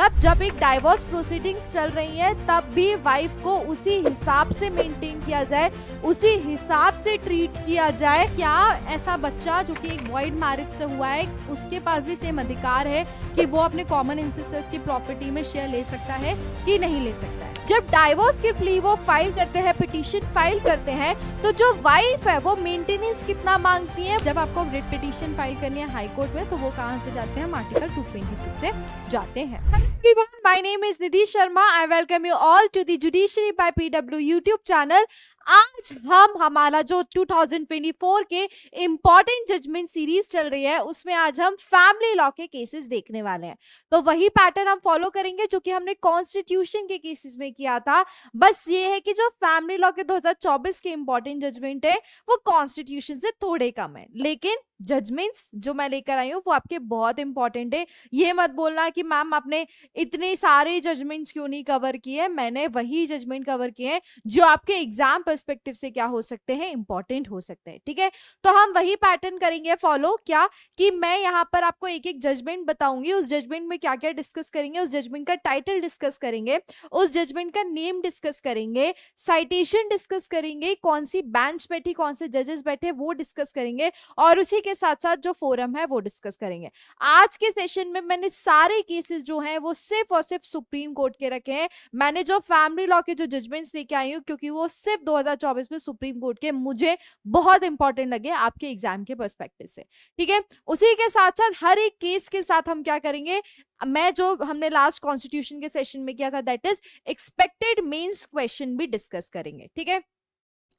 मतलब जब एक डाइवोर्स प्रोसीडिंग्स चल रही है तब भी वाइफ को उसी हिसाब से मेंटेन किया जाए, उसी हिसाब से ट्रीट किया जाए। क्या ऐसा बच्चा जो कि एक वॉइड मैरिज से हुआ है उसके पास भी सेम अधिकार है कि वो अपने कॉमन इंसेस्टर्स की प्रॉपर्टी में शेयर ले सकता है कि नहीं ले सकता है? जब डाइवोर्स की प्ली वो फाइल करते हैं, पिटीशन फाइल करते हैं, तो जो वाइफ है वो मेंटेनेंस कितना मांगती है? जब आपको रिट पिटीशन फाइल करनी है हाई कोर्ट में तो वो कहाँ से जाते हैं? आर्टिकल 226 से जाते हैं। Everyone, my name is Nidhi Sharma. I welcome you all to the Judiciary by PW YouTube channel. आज हम हमारा जो 2024 के इम्पोर्टेंट जजमेंट सीरीज चल रही है उसमें आज हम फैमिली लॉ के केसेस देखने वाले हैं। तो वही पैटर्न हम फॉलो करेंगे जो कि हमने कॉन्स्टिट्यूशन के केसेस में किया था। बस ये है कि जो फैमिली लॉ के 2024 के इम्पोर्टेंट जजमेंट है वो कॉन्स्टिट्यूशन से थोड़े कम है, लेकिन जजमेंट्स जो मैं लेकर आई हूँ वो आपके बहुत इंपॉर्टेंट है। ये मत बोलना कि मैम आपने इतने सारे जजमेंट्स क्यों नहीं कवर किए। मैंने वही जजमेंट कवर किए हैं जो आपके एग्जाम पर्सपेक्टिव से क्या हो सकते हैं, इंपॉर्टेंट हो सकते हैं। ठीक है, तो हम वही पैटर्न करेंगे फॉलो। क्या कि मैं यहाँ पर आपको एक एक जजमेंट बताऊंगी, उस जजमेंट में क्या क्या डिस्कस करेंगे, उस जजमेंट का टाइटल डिस्कस करेंगे, उस जजमेंट का नेम डिस्कस करेंगे, साइटेशन डिस्कस करेंगे, कौन सी बेंच बैठी, कौन से जजेस बैठे वो डिस्कस करेंगे, और उसी के साथ साथ जो फोरम है वो डिस्कस करेंगे। आज के सेशन में मैंने सारे केसेस जो हैं वो सिर्फ और सिर्फ सुप्रीम कोर्ट के रखे हैं। मैंने जो फैमिली लॉ के जो जजमेंट्स लेके आई हूँ क्योंकि वो सिर्फ 2024 में सुप्रीम कोर्ट के मुझे बहुत इंपॉर्टेंट लगे आपके एग्जाम के पर्सपेक्टिव से। ठीक है, उसी के साथ साथ हर एक केस के साथ हम क्या करेंगे, मैं जो हमने लास्ट कॉन्स्टिट्यूशन के सेशन में किया था that is expected mains question भी डिस्कस करेंगे। ठीक है,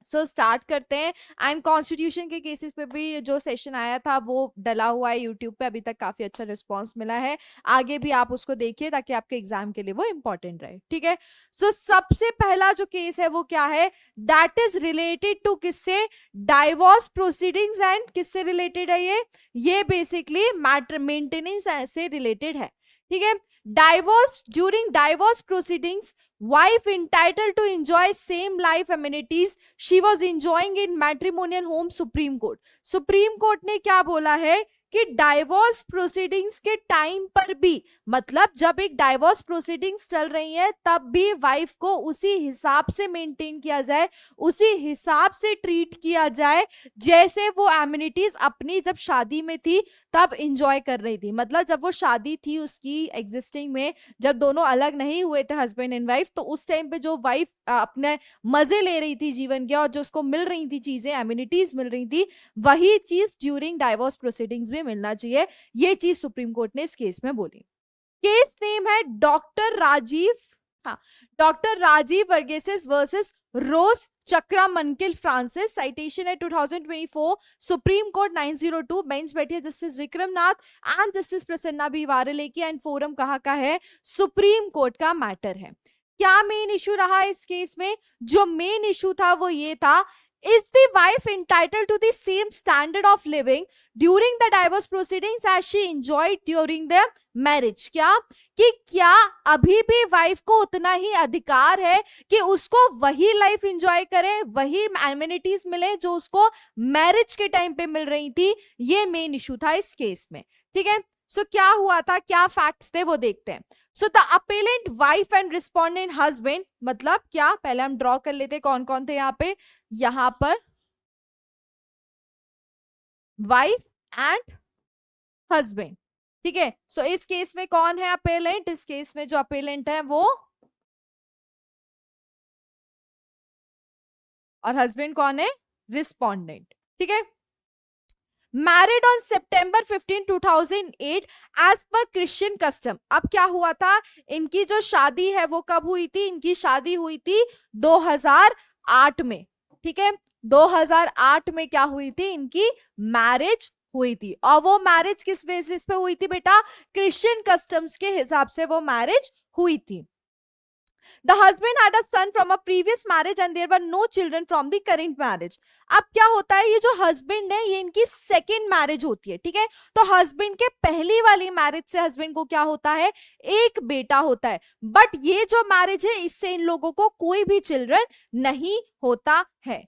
सो स्टार्ट करते हैं। एंड कॉन्स्टिट्यूशन के केसेस पे भी जो सेशन आया था वो डला हुआ है यूट्यूब पे, अभी तक काफी अच्छा रिस्पांस मिला है। आगे भी आप उसको देखिए ताकि आपके एग्जाम के लिए वो इंपॉर्टेंट रहे। ठीक है, सो सबसे पहला जो केस है वो क्या है, दैट इज रिलेटेड टू किससे, डाइवोर्स प्रोसीडिंग्स। एंड किससे रिलेटेड है ये बेसिकली मैटर मेंटेनेंस से रिलेटेड है। ठीक है, divorce, during divorce proceedings wife entitled to enjoy same life amenities she was enjoying in matrimonial home, supreme court ने क्या बोला है कि डाइवोर्स प्रोसीडिंग्स के टाइम पर भी, मतलब जब एक डाइवोर्स प्रोसीडिंग्स चल रही है तब भी वाइफ को उसी हिसाब से मेंटेन किया जाए, उसी हिसाब से ट्रीट किया जाए जैसे वो एमिनिटीज अपनी जब शादी में थी तब इंजॉय कर रही थी। मतलब जब वो शादी थी उसकी एग्जिस्टिंग में, जब दोनों अलग नहीं हुए थे हस्बैंड एंड वाइफ, तो उस टाइम पे जो वाइफ अपने मजे ले रही थी जीवन के और जो उसको मिल रही थी चीजें, एमिनिटीज मिल रही थी, वही चीज ड्यूरिंग डाइवोर्स प्रोसीडिंग्स में मिलना चाहिए। ये चीज सुप्रीम कोर्ट ने इस केस में बोली। केस नेम है डॉक्टर राजीव, हाँ, doctor Rajeev Varghese versus Rose Chakramanakil Francis. Citation है 2024 सुप्रीम कोर्ट 902। बेंच बैठी है justice Vikram Nath and justice Prasanna B Varale की। एंड फोरम कहाँ का है, सुप्रीम कोर्ट का मैटर है। क्या मेन इशू रहा इस केस में, जो मेन इशू था वो ये था, is the wife entitled to the same standard of living during the divorce proceedings as she enjoyed during the marriage? क्या अभी भी वाइफ को उतना ही अधिकार है कि उसको वही लाइफ एंजॉय करे, वही एमिनिटीज मिले जो उसको मैरिज के टाइम पे मिल रही थी? ये मेन इशू था इस केस में। ठीक है, सो क्या हुआ था, क्या फैक्ट्स थे वो देखते हैं। So the appellant wife and respondent husband, मतलब क्या, पहले हम ड्रॉ कर लेते कौन कौन थे यहाँ पर वाइफ एंड हस्बैंड। ठीक है, सो इस केस में कौन है अपेलेंट, इस केस में जो अपेलेंट है वो, और हस्बैंड कौन है, रिस्पोंडेंट। ठीक है, married on September 15 2008 as per Christian custom. अब क्या हुआ था, इनकी जो शादी है वो कब हुई थी, इनकी शादी हुई थी 2008 में। ठीक है, 2008 में क्या हुई थी, इनकी मैरिज हुई थी। और वो मैरिज किस बेसिस पे हुई थी बेटा, क्रिश्चियन कस्टम्स के हिसाब से वो मैरिज हुई थी। The husband had a son from a previous marriage and there were no children from the current marriage. अब क्या होता है, ये जो हस्बैंड है ये इनकी सेकेंड मैरिज होती है। ठीक है, तो हस्बैंड के पहली वाली मैरिज से हस्बैंड को क्या होता है, एक बेटा होता है। बट ये जो मैरिज है इससे इन लोगों को कोई भी चिल्ड्रन नहीं होता है।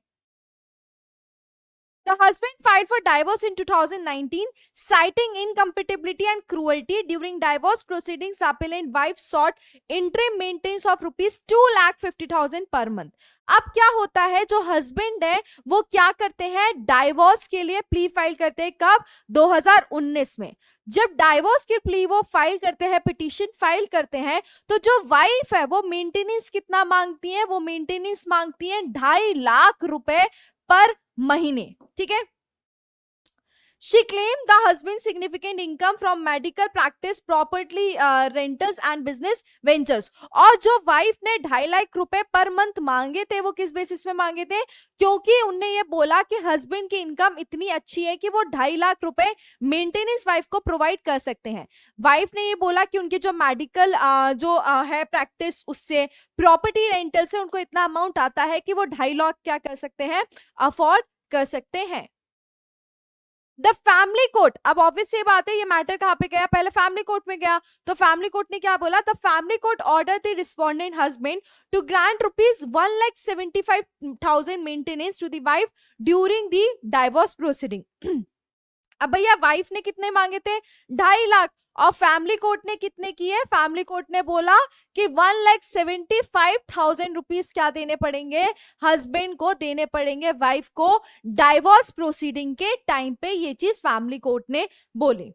The husband filed for divorce in 2019, citing incompatibility and cruelty. During divorce proceedings, the appellant wife sought interim maintenance of rupees 2,50,000 per month. अब क्या होता है, जो हस्बैंड है वो क्या करते हैं, डाइवोर्स के लिए प्ली फाइल करते हैं। कब? 2019 में। जब डाइवोर्स की प्ली वो फाइल करते हैं, पिटीशन फाइल करते हैं, तो जो वाइफ है वो मेंटेनेंस कितना मांगती है, वो मेंटेनेंस मांगती है 2.5 लाख रुपए पर महीने। ठीक है। She claimed the husband's significant income from medical practice, property rentals and business ventures. और जो वाइफ ने 2.5 लाख रुपए पर मंथ मांगे थे, वो किस बेसिस में मांगे थे? क्योंकि उनने ये बोला कि हस्बैंड की इनकम इतनी अच्छी है कि वो 2.5 लाख रुपए मेंटेनेंस वाइफ को प्रोवाइड कर सकते हैं। वाइफ ने ये बोला कि उनकी जो मेडिकल है प्रैक्टिस, उससे प्रॉपर्टी रेंटल से उनको इतना अमाउंट आता है कि वो 2.5 लाख क्या कर सकते हैं, अफोर्ड कर सकते हैं। द फैमिली कोर्ट, अब ऑब्वियस ये बात है, ये मैटर कहाँ पे गया, पहले फैमिली कोर्ट में गया। तो फैमिली कोर्ट ने क्या बोला? The family court order the respondent husband to grant rupees 1,75,000 maintenance to the wife during the divorce proceeding. अब भैया वाइफ ने कितने मांगे थे? 2.5 लाख। और फैमिली कोर्ट ने कितने किए? फैमिली कोर्ट ने बोला कि 1,75,000 रुपीज क्या देने पड़ेंगे, हस्बैंड को देने पड़ेंगे वाइफ को डाइवोर्स प्रोसीडिंग के टाइम पे। ये चीज फैमिली कोर्ट ने बोली।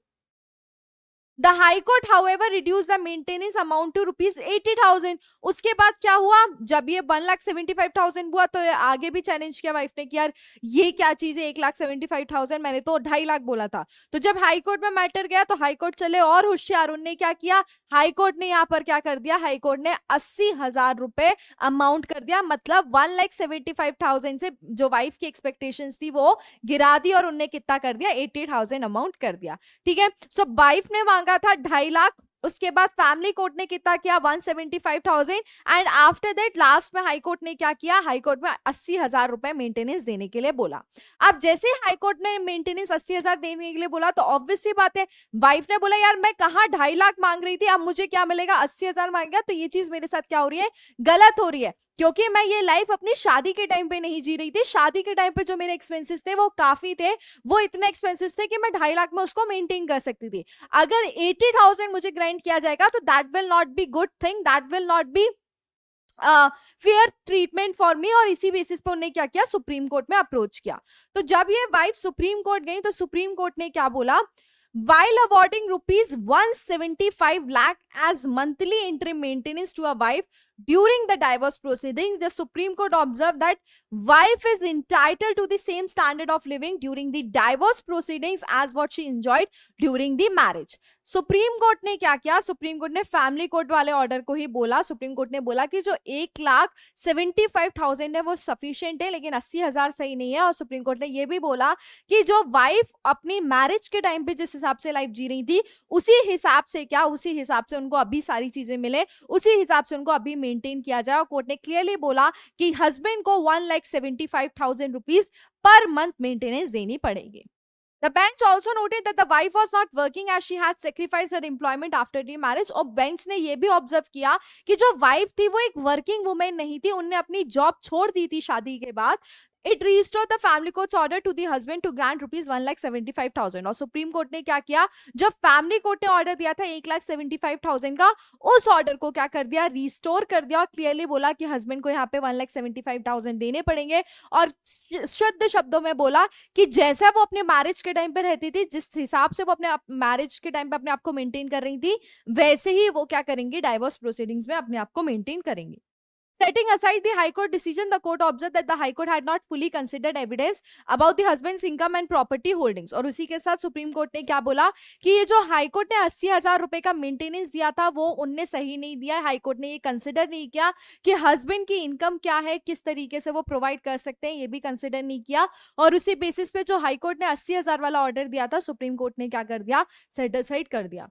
The high court however reduce the maintenance amount to rupees 80,000। उसके बाद क्या हुआ? जब ये 1,75,000 हुआ तो आगे भी चैलेंज किया वाइफ ने कि यार ये क्या चीज है, 1,75,000, मैंने तो 2.5 लाख बोला था। तो जब हाई कोर्ट में मैटर गया तो हाई कोर्ट चले और होशियार, उनने क्या किया, हाई कोर्ट ने यहाँ पर क्या कर दिया, हाई कोर्ट ने 80,000 रुपए अमाउंट कर दिया। मतलब 1,75,000 से जो वाइफ की एक्सपेक्टेशंस थी वो गिरा दी और उनने कितना कर दिया, 80,000 अमाउंट कर दिया। ठीक है। सो वाइफ ने मांगा था 2.5 लाख, उसके बाद फैमिली कोर्ट ने कितना किया, 175,000, एंड आफ्टर दैट लास्ट में हाई कोर्ट ने क्या किया, हाई कोर्ट में 80,000 रुपए मेंटेनेंस देने के लिए बोला। अब जैसे हाई कोर्ट ने मेंटेनेंस 80,000 देने के लिए बोला तो ऑब्वियस सी बात है, वाइफ ने बोला यार मैं कहाँ 2.5 लाख मांग रही थी, अब मुझे क्या मिलेगा, 80,000 मांगेगा। तो ये चीज मेरे साथ क्या हो रही है, गलत हो रही है, क्योंकि मैं ये लाइफ अपनी शादी के टाइम पे नहीं जी रही थी। शादी के टाइम पे जो मेरे एक्सपेंसेस थे वो काफी थे, वो इतने एक्सपेंसेस थे कि मैं 2.5 लाख में उसको मेंटेन कर सकती थी। अगर 80,000 मुझे ग्रांट किया जाएगा तो that will not be good thing, that will not be fair treatment for me. और इसी बेसिस पे उन्होंने क्या किया, सुप्रीम कोर्ट में अप्रोच किया। तो जब ये वाइफ सुप्रीम कोर्ट गई तो सुप्रीम कोर्ट ने क्या बोला, while awarding rupees 175 lakh as monthly interim maintenance to a wife during the divorce proceeding, the Supreme Court observed that wife is entitled to the same standard of living during the divorce proceedings as what she enjoyed during the marriage. Supreme Court ने क्या किया, supreme Court ने family court वाले order को ही बोला। Supreme Court ने बोला कि जो 1,75,000 है वो सफिशिएंट है, लेकिन 80,000 सही नहीं है। और सुप्रीम कोर्ट ने ये भी बोला कि जो वाइफ अपनी मैरिज के टाइम पे जिस हिसाब से लाइफ जी रही थी, उसी हिसाब से क्या, उसी हिसाब से उनको अभी सारी चीजें मिले, उसी हिसाब से उनको अभी मेंटेन किया जाए। और कोर्ट ने क्लियरली बोला कि हस्बैंड को 1,75,000 रुपीज पर मंथ मेंटेनेंस देनी पड़ेगी। The bench also noted that the wife was not working as she had sacrificed her employment after the marriage. और बेंच ने ये भी ऑब्जर्व किया कि जो वाइफ थी वो एक वर्किंग वुमेन नहीं थी, उनने अपनी जॉब छोड़ दी थी शादी के बाद। It restored the family court's order to the husband to grant rupees 1,75,000। और सुप्रीम कोर्ट ने क्या किया, जब फैमिली कोर्ट ने ऑर्डर दिया था 1,75,000 का, उस ऑर्डर को क्या कर दिया, रिस्टोर कर दिया और क्लियरली बोला कि हस्बैंड को यहाँ पे 1,75,000 देने पड़ेंगे। और शुद्ध शब्दों में बोला कि जैसा वो अपने मैरिज के टाइम पे रहती थी, जिस हिसाब से वो अपने मैरिज के टाइम पे अपने आप को मेंटेन कर रही थी, वैसे ही वो क्या करेंगे, डाइवोर्स प्रोसीडिंग्स में अपने आप को मेंटेन करेंगे। Setting aside the High Court decision, the court observed that the High Court had not fully considered evidence about the husband's income and property holdings। और उसी के साथ सुप्रीम कोर्ट ने क्या बोला कि ये जो हाई कोर्ट ने 80,000 रुपए का मेंटेनेंस दिया था वो उनने सही नहीं दिया। हाई कोर्ट ने ये कंसिडर नहीं किया कि हस्बैंड की इनकम क्या है, किस तरीके से वो प्रोवाइड कर सकते हैं, ये भी कंसिडर नहीं किया। और उसी बेसिस पे जो हाई कोर्ट ने 80,000 वाला ऑर्डर दिया था, सुप्रीम कोर्ट ने क्या कर दिया, सेट असाइड कर दिया।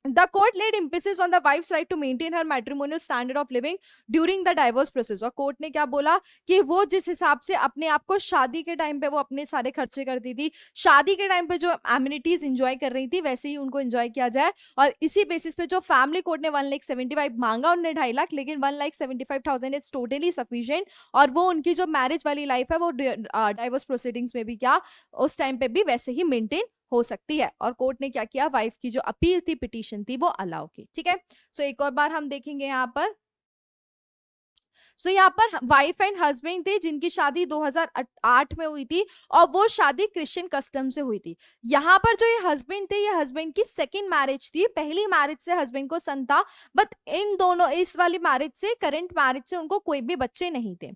The court laid emphasis on the wife's right to maintain her matrimonial standard of living during the divorce process. और कोर्ट ने क्या बोला कि वो जिस हिसाब से अपने आप को शादी के टाइम पे वो अपने सारे खर्चे करती थी, शादी के टाइम पे जो एमिनिटीज एंजॉय कर रही थी वैसे ही उनको एंजॉय किया जाए। और इसी बेसिस पे जो फैमिली कोर्ट ने 1,75,000 मांगा, उन्होंने 2.5 लाख, लेकिन 1,75,000 इज टोटली सफिशिएंट। और वो उनकी जो मैरिज वाली लाइफ है वो डाइवोर्स प्रोसीडिंग्स में भी क्या उस टाइम पे भी वैसे ही मेंटेन हो सकती है। और कोर्ट ने क्या किया, वाइफ की जो अपील थी, पिटीशन थी, वो अलाउ की। ठीक है, सो एक और बार हम देखेंगे यहाँ पर। सो यहाँ पर वाइफ एंड हस्बैंड थे जिनकी शादी 2008 में हुई थी और वो शादी क्रिश्चियन कस्टम से हुई थी। यहाँ पर जो ये हस्बैंड थे, ये हस्बैंड की सेकंड मैरिज थी। पहली मैरिज से हस्बैंड को सन था, बट इन दोनों, इस वाली मैरिज से, करंट मैरिज से उनको कोई भी बच्चे नहीं थे।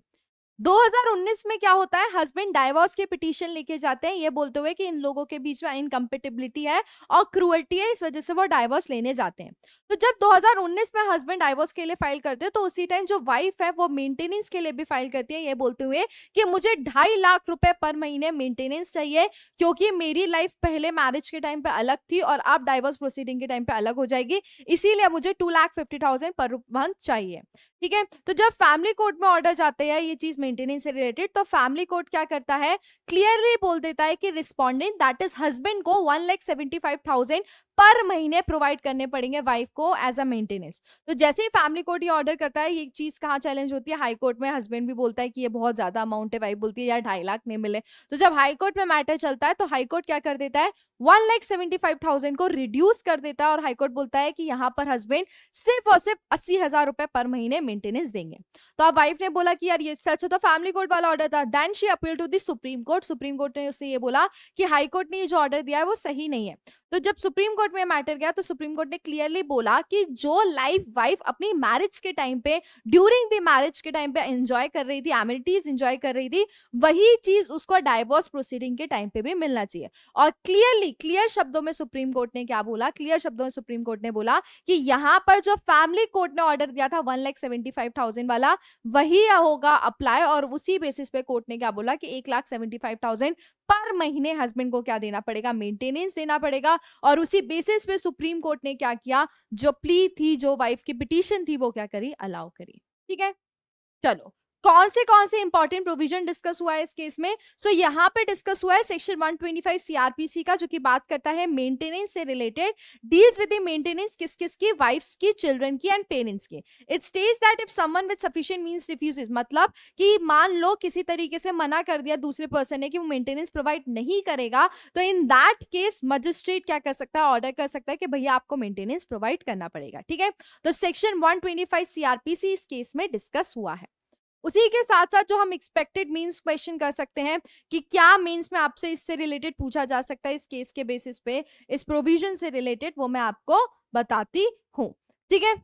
2019 में क्या होता है, हस्बैंड डाइवोर्स के पिटीशन लेके जाते हैं ये बोलते हुए कि इन लोगों के बीच में इनकम्पेटिबिलिटी है और क्रूअल्टी है, इस वजह से वो डाइवोर्स लेने जाते हैं। तो जब 2019 में हस्बैंड डाइवोर्स के लिए फाइल करते हैं तो उसी टाइम जो वाइफ है वो मेंटेनेंस के लिए भी फाइल करती है, ये बोलते हुए कि मुझे 2.5 लाख रुपए पर महीने मेंटेनेंस चाहिए, क्योंकि मेरी लाइफ पहले मैरिज के टाइम पे अलग थी और अब डाइवोर्स प्रोसीडिंग के टाइम पे अलग हो जाएगी, इसीलिए मुझे 2,50,000 पर मंथ चाहिए। ठीक है, तो जब फैमिली कोर्ट में ऑर्डर जाते हैं ये चीज मेंटेनेंस से रिलेटेड, तो फैमिली कोर्ट क्या करता है, क्लियरली बोल देता है कि रिस्पोंडेंट दैट इज हस्बैंड को 1,75,000 पर महीने प्रोवाइड करने पड़ेंगे वाइफ को एज अ मेंटेनेंस। तो जैसे ही फैमिली कोर्ट ये ऑर्डर करता है, ये चीज कहाँ चैलेंज होती है, हाई कोर्ट में। हस्बैंड भी बोलता है कि ये बहुत ज्यादा अमाउंट है, वाइफ बोलती है यार 2.5 लाख नहीं मिले। तो जब हाई कोर्ट में मैटर चलता है तो हाई कोर्ट क्या कर देता है, 1,75,000 को रिड्यूस कर देता है और हाई कोर्ट बोलता है कि यहाँ पर हस्बैंड सिर्फ और सिर्फ 80,000 रुपए पर महीने मेंटेनेंस देंगे। तो अब वाइफ ने बोला कि यार ये सच तो फैमिली कोर्ट वाला ऑर्डर था। Then she appeal to the Supreme Court. Supreme Court ने उससे ये बोला कि हाई कोर्ट ने ये जो ऑर्डर दिया है वो सही नहीं है। तो जब सुप्रीम कोर्ट में मैटर गया तो सुप्रीम कोर्ट ने क्लियरली बोला कि जो लाइफ वाइफ अपनी मैरिज के टाइम पे, ड्यूरिंग द मैरिज के टाइम पे एंजॉय कर रही थी, एमिनिटीज एंजॉय कर रही थी, वही चीज उसको डाइवोर्स प्रोसीडिंग के टाइम पे भी मिलना चाहिए। और क्लियर शब्दों में सुप्रीम कोर्ट ने क्या बोला, क्लियर शब्दों में सुप्रीम कोर्ट ने बोला कि यहाँ पर जो फैमिली कोर्ट ने ऑर्डर दिया था 1,75,000 वाला, वही होगा अप्लाई। और उसी बेसिस पे कोर्ट ने क्या बोला कि 1,75,000 पर महीने हस्बैंड को क्या देना पड़ेगा, मेंटेनेंस देना पड़ेगा। और उसी बेसिस पे सुप्रीम कोर्ट ने क्या किया, जो प्ली थी, जो वाइफ की पिटीशन थी, वो क्या करी, अलाउ करी। ठीक है, चलो कौन से इंपॉर्टेंट प्रोविजन डिस्कस हुआ है इस केस में। सो यहाँ पे डिस्कस हुआ है सेक्शन 125 सीआरपीसी का, जो कि बात करता है मेंटेनेंस से related, deals with the maintenance किस किस की, वाइफ्स की, चिल्ड्रन की एंड पेरेंट्स की। It states that if someone with sufficient means refuses, मतलब कि मान लो किसी तरीके से मना कर दिया दूसरे पर्सन ने कि वो मेंटेनेंस प्रोवाइड नहीं करेगा, तो इन दैट केस मजिस्ट्रेट क्या कर सकता है, ऑर्डर कर सकता है कि भैया आपको मेंटेनेंस प्रोवाइड करना पड़ेगा। ठीक है, तो सेक्शन 125 सीआरपीसी इस केस में डिस्कस हुआ है। उसी के साथ साथ जो हम एक्सपेक्टेड मींस क्वेश्चन कर सकते हैं कि क्या मींस में आपसे इससे रिलेटेड पूछा जा सकता है इस केस के बेसिस पे, इस प्रोविजन से रिलेटेड, वो मैं आपको बताती हूँ। ठीक है,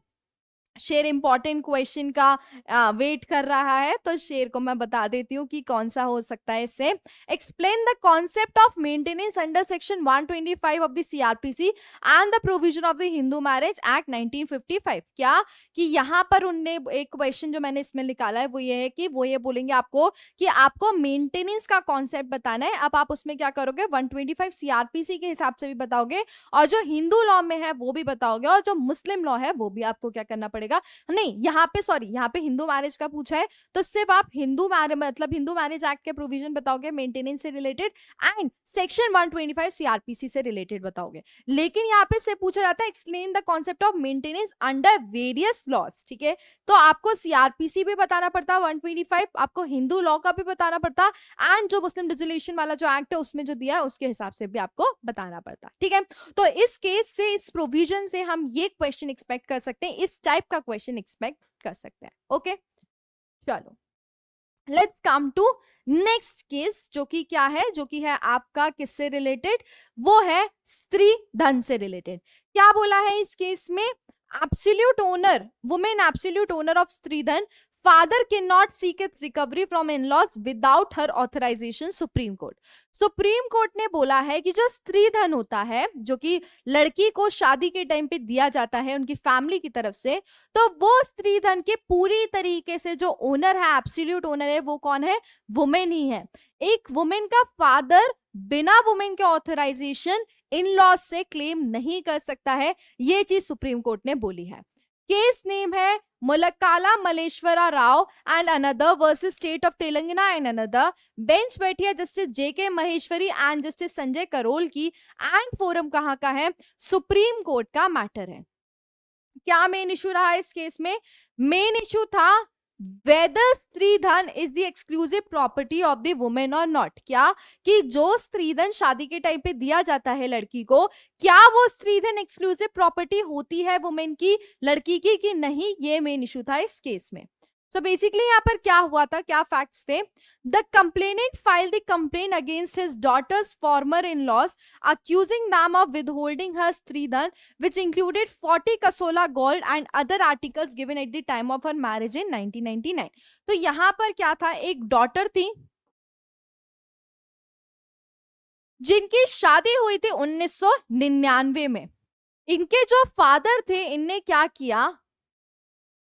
शेर इंपॉर्टेंट क्वेश्चन का वेट कर रहा है, तो शेर को मैं बता देती हूँ कि कौन सा हो सकता है इससे। Explain the concept of maintenance under section 125 of the CrPC and the provision of the Hindu marriage act 1955। क्या कि यहाँ पर उनने एक क्वेश्चन जो मैंने इसमें निकाला है वो ये है कि वो ये बोलेंगे आपको कि आपको मेंटेनेंस का कॉन्सेप्ट बताना है। अब आप उसमें क्या करोगे, 125 सीआरपीसी के हिसाब से भी बताओगे और जो हिंदू लॉ में है वो भी बताओगे और जो मुस्लिम लॉ है वो भी आपको क्या करना पड़ेगा। नहीं, यहाँ पे सॉरी, यहाँ पे हिंदू मैरिज का पूछा है तो सिर्फ आप हिंदू मैरिज मतलब हिंदू मैरिज एक्ट के प्रोविजन बताओगे मेंटेनेंस से रिलेटेड एंड सेक्शन 125 सीआरपीसी से रिलेटेड बताओगे। लेकिन यहाँ पे से पूछा जाता है explain the concept of maintenance under various laws. ठीक है, तो आपको सीआरपीसी भी बताना पड़ता, 125 आपको हिंदू लॉ का भी बताना पड़ता एंड जो मुस्लिम रिजोल्यूशन वाला जो एक्ट है उसमें जो दिया है उसके हिसाब से भी आपको बताना पड़ता। ठीक है, तो इस केस से, इस प्रोविजन से हम ये क्वेश्चन एक्सपेक्ट कर सकते हैं, इस टाइप का क्वेश्चन एक्सपेक्ट कर सकते हैं। ओके, चलो let's come to next case, जो कि क्या है, जो कि है आपका किससे रिलेटेड, वो है स्त्री धन से रिलेटेड। क्या बोला है इस केस में, absolute owner, women absolute owner of stridhan, father can not seek its recovery from in laws without her authorisation. Supreme Court ने बोला है कि जो स्त्री धन होता है, जो कि लड़की को शादी के टाइम पे दिया जाता है उनकी फैमिली की तरफ से, तो वो स्त्री धन के पूरी तरीके से जो ओनर है, एब्सोल्यूट ओनर है, वो कौन है, वुमेन ही है। एक वुमेन का फादर बिना वुमेन के ऑथराइजेशन इन लॉज से क्लेम नहीं कर सकता है, ये चीज सुप्रीम कोर्ट ने बोली है। केस नेम है Mulakkala Malleswara Rao and another versus state of Telangana and another. Bench बैठी है justice J K Maheshwari and justice Sanjay Karol की। एंड फोरम कहाँ का है? सुप्रीम कोर्ट का मैटर है। क्या मेन इशू रहा इस केस में? मेन इशू था whether stridhan is the exclusive property of the women or not. क्या कि जो स्त्रीधन शादी के टाइम पे दिया जाता है लड़की को, क्या वो स्त्रीधन एक्सक्लूसिव प्रॉपर्टी होती है वुमेन की, लड़की की, कि नहीं, ये मेन इशू था इस केस में। सो बेसिकली यहाँ पर क्या हुआ था, क्या फैक्ट्स थे? The complainant filed the complaint against his daughter's former in laws accusing them of withholding her stridhan which included 40 kasola gold and other articles given at the time of her marriage in 1999। तो यहाँ पर क्या था, एक daughter थी जिनकी शादी हुई थी 1999 में। इनके जो फादर थे, इनने क्या किया,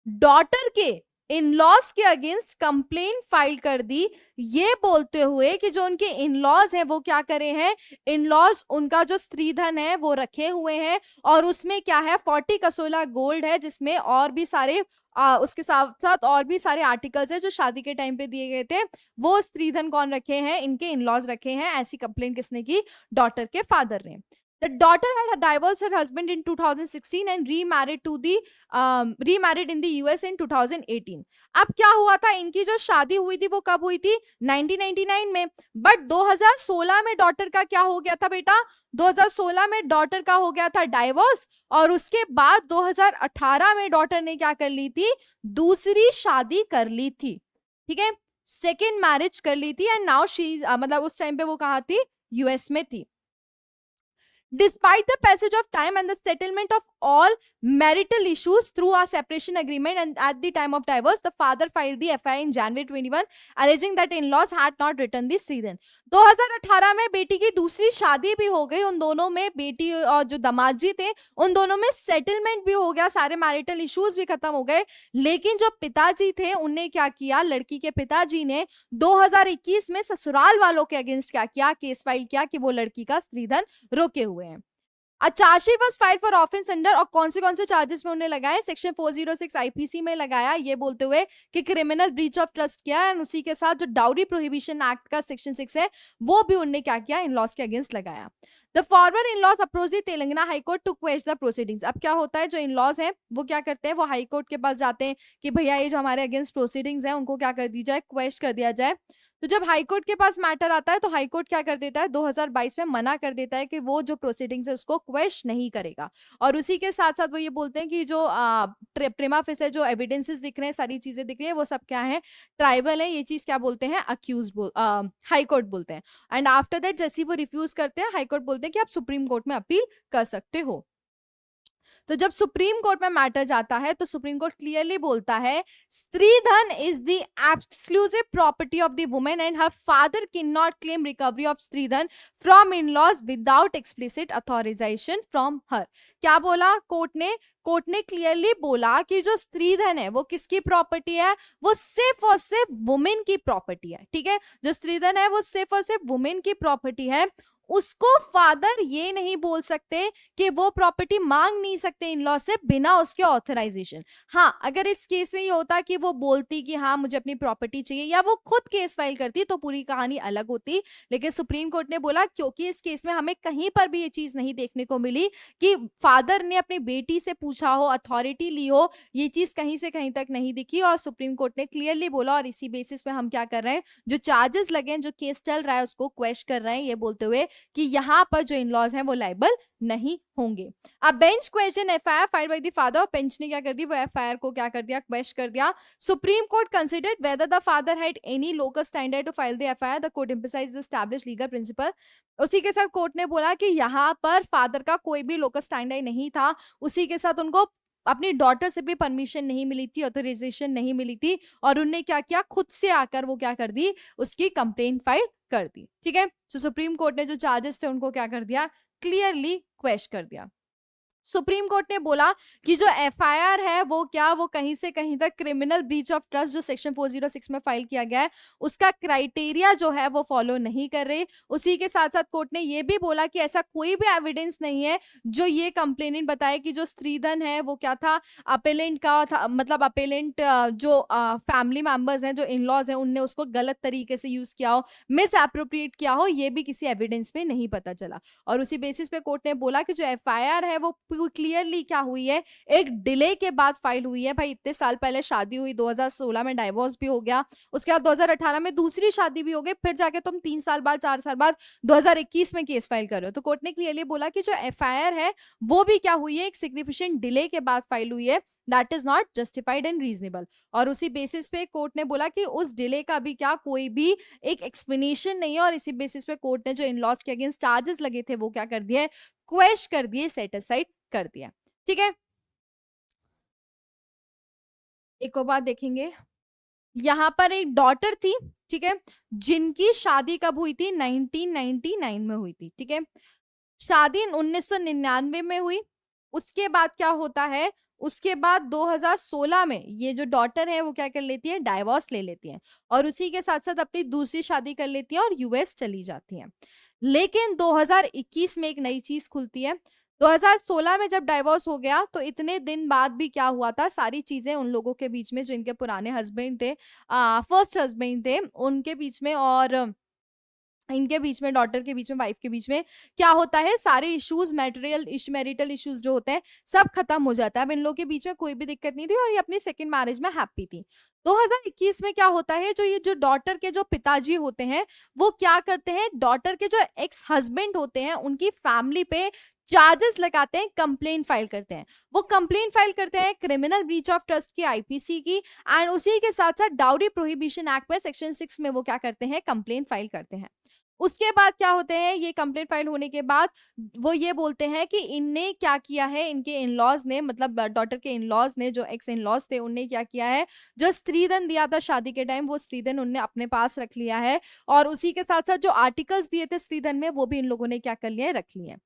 डॉटर के इन लॉज के अगेंस्ट कंप्लेन फाइल कर दी, ये बोलते हुए कि जो उनके इन लॉज हैं वो क्या करे हैं, इन लॉज उनका जो स्त्रीधन है वो रखे हुए हैं और उसमें क्या है, 40 कसोला गोल्ड है, जिसमें और भी सारे उसके साथ साथ और भी सारे आर्टिकल्स है जो शादी के टाइम पे दिए गए थे, वो स्त्रीधन कौन रखे हैं, इनके इन लॉज रखे हैं। ऐसी कंप्लेंट किसने की? डॉटर के फादर ने। The daughter had divorced her husband in 2016 and remarried in the US in 2018। अब क्या हुआ था, इनकी जो शादी हुई थी वो कब हुई थी? 1999 में। बट 2016 में डॉटर का क्या हो गया था बेटा? 2016 में डॉटर का हो गया था डाइवोर्स और उसके बाद 2018 में डॉटर ने क्या कर ली थी? दूसरी शादी कर ली थी। ठीक है, सेकेंड मैरिज कर ली थी एंड नाउ शी मतलब उस टाइम पे वो कहाँ थी? यूएस में थी। Despite the passage of time and the settlement of all marital issues through a separation agreement and at the time of divorce, the father filed the FIR in January 21 alleging that in-laws had not returned the stridhan। 2018 में बेटी की दूसरी शादी भी हो गई, उन दोनों में बेटी और जो दामाद जी थे उन दोनों में सेटलमेंट भी हो गया, सारे मैरिटल इश्यूज भी खत्म हो गए। लेकिन जो पिताजी थे उनने क्या किया, लड़की के पिताजी ने 2021 में ससुराल वालों के अगेंस्ट क्या किया, केस फाइल किया कि वो लड़की का स्त्रीधन रोके हुए हैं। A charge sheet was filed for offense under, और कौन से चार्जेस में उन्हें लगाए? सेक्शन 406 आईपीसी में लगाया, ये बोलते हुए कि क्रिमिनल ब्रीच ऑफ ट्रस्ट किया है। उसी के साथ जो डाउरी प्रोहिबिशन एक्ट का सेक्शन 6 है वो भी उन्होंने क्या किया, इन लॉज के अगेंस्ट लगाया। The former in laws approach the Telangana high court to question the proceedings. अब क्या होता है, जो इन लॉज है वो क्या करते हैं, वो हाई कोर्ट के पास जाते हैं कि भैया ये जो हमारे अगेंस्ट प्रोसीडिंग्स है उनको क्या कर दी जाए, क्वेश्चन कर दिया जाए। तो जब हाई कोर्ट के पास मैटर आता है तो हाई कोर्ट क्या कर देता है, 2022 में मना कर देता है कि वो जो प्रोसीडिंग्स है उसको क्वेश्चन नहीं करेगा। और उसी के साथ साथ वो ये बोलते हैं कि जो प्रिमा फेस जो एविडेंसेस दिख रहे हैं, सारी चीजें दिख रही है, वो सब क्या है, ट्राइबल है। ये चीज क्या बोलते हैं, अक्यूज हाई कोर्ट बोलते हैं। एंड आफ्टर दैट जैसे वो रिफ्यूज करते हैं, हाई कोर्ट बोलते हैं कि आप सुप्रीम कोर्ट में अपील कर सकते हो। तो जब सुप्रीम कोर्ट में मैटर जाता है तो सुप्रीम कोर्ट क्लियरली बोलता है stridhan is the exclusive property of the women and her father can not claim recovery of stridhan from in laws without explicit authorisation from her. क्या बोला कोर्ट ने? कोर्ट ने क्लियरली बोला कि जो स्त्रीधन है वो किसकी प्रॉपर्टी है, वो सिर्फ और सिर्फ वुमेन की प्रॉपर्टी है। ठीक है, जो स्त्रीधन है वो सिर्फ और सिर्फ वुमेन की प्रॉपर्टी है। उसको फादर ये नहीं बोल सकते कि वो प्रॉपर्टी मांग नहीं सकते इन लॉ से बिना उसके ऑथराइजेशन। हाँ, अगर इस केस में ये होता कि वो बोलती कि हाँ मुझे अपनी प्रॉपर्टी चाहिए या वो खुद केस फाइल करती तो पूरी कहानी अलग होती। लेकिन सुप्रीम कोर्ट ने बोला क्योंकि इस केस में हमें कहीं पर भी ये चीज नहीं देखने को मिली कि फादर ने अपनी बेटी से पूछा हो, अथॉरिटी ली हो, ये चीज कहीं से कहीं तक नहीं दिखी। और सुप्रीम कोर्ट ने क्लियरली बोला और इसी बेसिस पे हम क्या कर रहे हैं, जो चार्जेस लगे हैं, जो केस चल रहा है उसको क्वेश्चन कर रहे हैं, ये बोलते हुए कि यहाँ पर जो इन-लॉज हैं वो लायबल नहीं होंगे। अब bench question FIR filed by the father, bench ने क्या कर दी, वो एफआईआर को क्या कर दिया, क्वेश्चन कर दिया। Supreme court considered whether the father had any locus standard to file the FIR, the court emphasised the established legal principle. उसी के साथ कोर्ट ने बोला कि यहाँ पर फादर का कोई भी लोकस स्टैंडर्ड नहीं था। उसी के साथ उनको अपनी डॉटर से भी परमिशन नहीं मिली थी, ऑथराइजेशन नहीं मिली थी, और उनने क्या किया, खुद से आकर वो क्या कर दी, उसकी कंप्लेन फाइल कर दी। ठीक है, तो सुप्रीम कोर्ट ने जो चार्जेस थे उनको क्या कर दिया, क्लियरली क्वेश्चन कर दिया। सुप्रीम कोर्ट ने बोला कि जो एफआईआर है वो क्या, वो कहीं से कहीं तक क्रिमिनल ब्रीच ऑफ ट्रस्ट जो सेक्शन 406 में फाइल किया गया है उसका क्राइटेरिया जो है वो फॉलो नहीं कर रही। उसी के साथ साथ कोर्ट ने ये भी बोला कि ऐसा कोई भी एविडेंस नहीं है जो ये कंप्लेनेंट बताए कि जो स्त्रीधन है वो क्या था, अपेलेंट का था, मतलब अपेलेंट जो फैमिली मेंबर्स हैं, जो इन लॉज हैं, उनने उसको गलत तरीके से यूज किया हो, मिस एप्रोप्रिएट किया हो, ये भी किसी एविडेंस में नहीं पता चला। और उसी बेसिस पे कोर्ट ने बोला कि जो एफआईआर है वो क्लियरली क्या हुई है, एक डिले के बाद फाइल हुई है। भाई इतने साल पहले शादी हुई, 2016 में डाइवोर्स भी हो गया, उसके बाद 2018 में दूसरी शादी भी हो गई, फिर जाके तुम 3 साल बाद 4 साल बाद 2021 में केस फाइल कर रहे हो। तो कोर्ट ने क्लियरली बोला कि जो एफआईआर है वो भी क्या हुई है, एक सिग्निफिकेंट डिले के बाद फाइल हुई है, that is not justified and reasonable. और उसी बेसिस पे कोर्ट ने बोला कि उस डिले का भी क्या कोई भी एक एक्सप्लेनेशन नहीं है, और इसी बेसिस पे कोर्ट ने जो इन लॉज के अगेंस्ट चार्जेस लगे थे वो क्या कर दिए, क्वेश कर दिए, सेट असाइड कर दिया। ठीक है, एक और बात देखेंगे, यहाँ पर एक डॉटर थी, ठीक है, जिनकी शादी कब हुई थी, 1999 में हुई थी। ठीक है, शादी 1999 में हुई। उसके बाद क्या होता है, उसके बाद 2016 में ये जो डॉटर है वो क्या कर लेती है, डाइवोर्स ले लेती है, और उसी के साथ साथ अपनी दूसरी शादी कर लेती है और यूएस चली जाती है। लेकिन 2021 में एक नई चीज खुलती है। 2016 में जब डाइवोर्स हो गया तो इतने दिन बाद भी क्या हुआ था, सारी चीजें उन लोगों के बीच में जो इनके पुराने हस्बैंड थे, फर्स्ट हस्बैंड थे, उनके बीच में और इनके बीच में, डॉटर के बीच में, वाइफ के बीच में क्या होता है, सारे इश्यूज, मैटेरियल मैरिटल इश्यूज जो होते हैं सब खत्म हो जाता है। अब इन लोगों के बीच में कोई भी दिक्कत नहीं थी और ये अपनी सेकंड मैरिज में हैप्पी थी। 2021 में क्या होता है, जो ये जो डॉटर के जो पिताजी होते हैं वो क्या करते हैं, डॉटर के जो एक्स हस्बैंड होते हैं उनकी फैमिली पे चार्जेस लगाते हैं, कंप्लेन फाइल करते हैं। वो कंप्लेन फाइल करते हैं क्रिमिनल ब्रीच ऑफ ट्रस्ट की, आईपीसी की, एंड उसी के साथ साथ डाउरी प्रोहिबिशन एक्ट में सेक्शन 6 में वो क्या करते हैं, कंप्लेन फाइल करते हैं। उसके बाद क्या होते हैं, ये कंप्लेंट फाइल होने के बाद वो ये बोलते हैं कि इनने क्या किया है, इनके इन लॉज ने, मतलब डॉटर के इन लॉज ने, जो एक्स इन लॉज थे, उनने क्या किया है, जो स्त्रीधन दिया था शादी के टाइम वो स्त्रीधन उनने अपने पास रख लिया है, और उसी के साथ साथ जो आर्टिकल्स दिए थे स्त्रीधन में वो भी इन लोगों ने क्या कर लिया है, रख लिए हैं।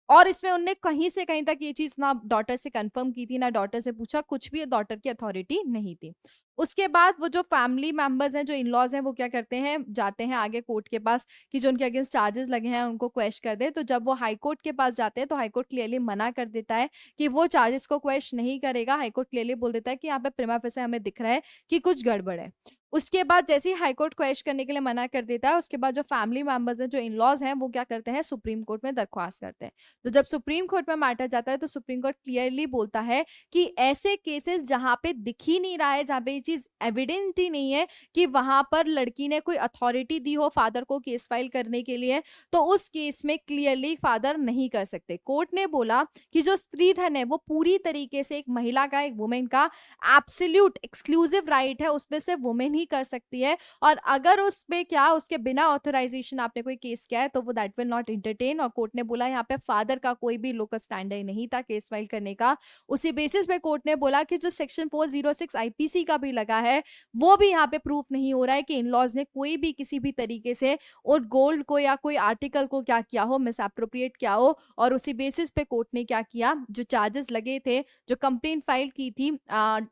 और इसमें उनने कहीं से कहीं तक ये चीज ना डॉटर से कंफर्म की थी, ना डॉटर से पूछा, कुछ भी डॉटर की अथॉरिटी नहीं थी। उसके बाद वो जो फैमिली मेंबर्स हैं, जो इन लॉज हैं, वो क्या करते हैं, जाते हैं आगे कोर्ट के पास कि जो उनके अगेंस्ट चार्जेस लगे हैं उनको क्वेश कर दे। तो जब वो हाई कोर्ट के पास जाते हैं तो हाई कोर्ट क्लियरली मना कर देता है कि वो चार्जेस को क्वेश नहीं करेगा। हाई कोर्ट क्लियरली बोल देता है कि यहाँ पे प्रिमा फेसे हमें दिख रहा है कि कुछ गड़बड़ है। उसके बाद जैसे ही हाई कोर्ट क्वेश करने के लिए मना कर देता है, उसके बाद जो फैमिली मेंबर्स हैं, जो इन लॉज हैं, वो क्या करते हैं, सुप्रीम कोर्ट में दरख्वास्त करते हैं। तो जब सुप्रीम कोर्ट में मैटर जाता है तो सुप्रीम कोर्ट क्लियरली बोलता है कि ऐसे केसेस जहां पे दिख ही नहीं रहा है, जहां पे ये चीज एविडेंट ही नहीं है कि वहां पर लड़की ने कोई अथॉरिटी दी हो फादर को केस फाइल करने के लिए, तो उस केस में क्लियरली फादर नहीं कर सकते। कोर्ट ने बोला कि जो स्त्रीधन है वो पूरी तरीके से एक महिला का, एक वुमेन का एब्सोल्यूट एक्सक्लूसिव राइट है, उसमें से वुमेन ही कर सकती है। और अगर उसमें क्या, उसके बिना ऑथराइजेशन आपने कोई केस किया है तो वो दैट विल नॉट इंटरटेन। और कोर्ट ने बोला यहाँ पे फादर का कोई भी लोकस स्टैंडर्ड नहीं था केस फाइल करने का। उसी बेसिस पे कोर्ट ने बोला कि जो सेक्शन 406 आईपीसी का भी लगा है वो भी यहाँ पे प्रूफ नहीं हो रहा है कि इन लॉज ने कोई भी किसी भी तरीके से और गोल्ड को या कोई आर्टिकल को क्या किया हो, मिस अप्रोप्रिएट किया हो। और उसी बेसिस पे कोर्ट ने क्या किया, जो चार्जेस लगे थे, जो कंप्लेंट फाइल की थी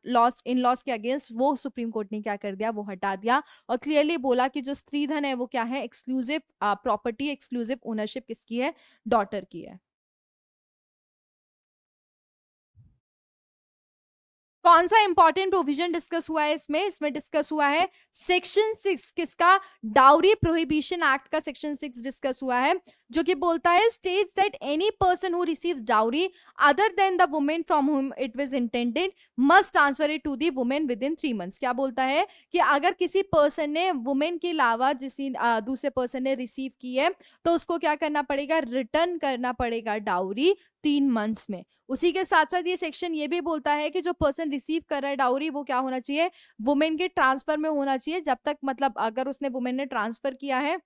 लॉस इन लॉस के अगेंस्ट, वो सुप्रीम कोर्ट ने क्या कर दिया, वो हटा दिया। और क्लियरली बोला कि जो स्त्रीधन है वो क्या है, एक्सक्लूसिव प्रॉपर्टी, एक्सक्लूसिव ओनरशिप किसकी है, डॉटर की है। कौन सा इंपॉर्टेंट प्रोविजन डिस्कस हुआ है इसमें, इसमें डिस्कस हुआ है सेक्शन 6, किसका, डाउरी प्रोहिबिशन एक्ट का सेक्शन 6 डिस्कस हुआ है, जो कि बोलता है states that any person who receives dowry other than the women from whom it was intended must transfer it to the women within 3 months. क्या बोलता है कि अगर किसी पर्सन ने वुमेन के अलावा किसी दूसरे पर्सन ने रिसीव की है तो उसको क्या करना पड़ेगा, रिटर्न करना पड़ेगा डाउरी 3 मंथ्स में। उसी के साथ साथ ये सेक्शन ये भी बोलता है कि जो पर्सन रिसीव कर रहा है डाउरी वो क्या होना चाहिए, वुमेन के ट्रांसफर में होना चाहिए, जब तक मतलब अगर उसने वुमेन ने ट्रांसफर किया है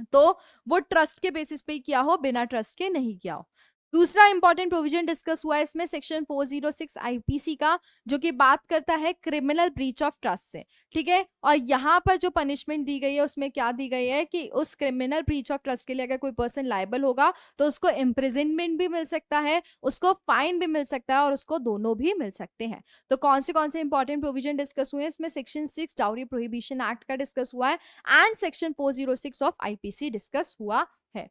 तो वो ट्रस्ट के बेसिस पे ही किया हो, बिना ट्रस्ट के नहीं किया हो। दूसरा इंपॉर्टेंट प्रोविजन डिस्कस हुआ है इसमें सेक्शन 406 आईपीसी का, जो कि बात करता है क्रिमिनल ब्रीच ऑफ ट्रस्ट से, ठीक है। और यहाँ पर जो पनिशमेंट दी गई है उसमें क्या दी गई है कि उस क्रिमिनल ब्रीच ऑफ ट्रस्ट के लिए अगर कोई पर्सन लायबल होगा तो उसको इम्प्रिजनमेंट भी मिल सकता है, उसको फाइन भी मिल सकता है और उसको दोनों भी मिल सकते हैं। तो कौन से इंपॉर्टेंट प्रोविजन डिस्कस हुए हैं इसमें? सेक्शन 6 डाउरी प्रोहिबिशन एक्ट का डिस्कस हुआ है and section 406 of IPC discuss हुआ है।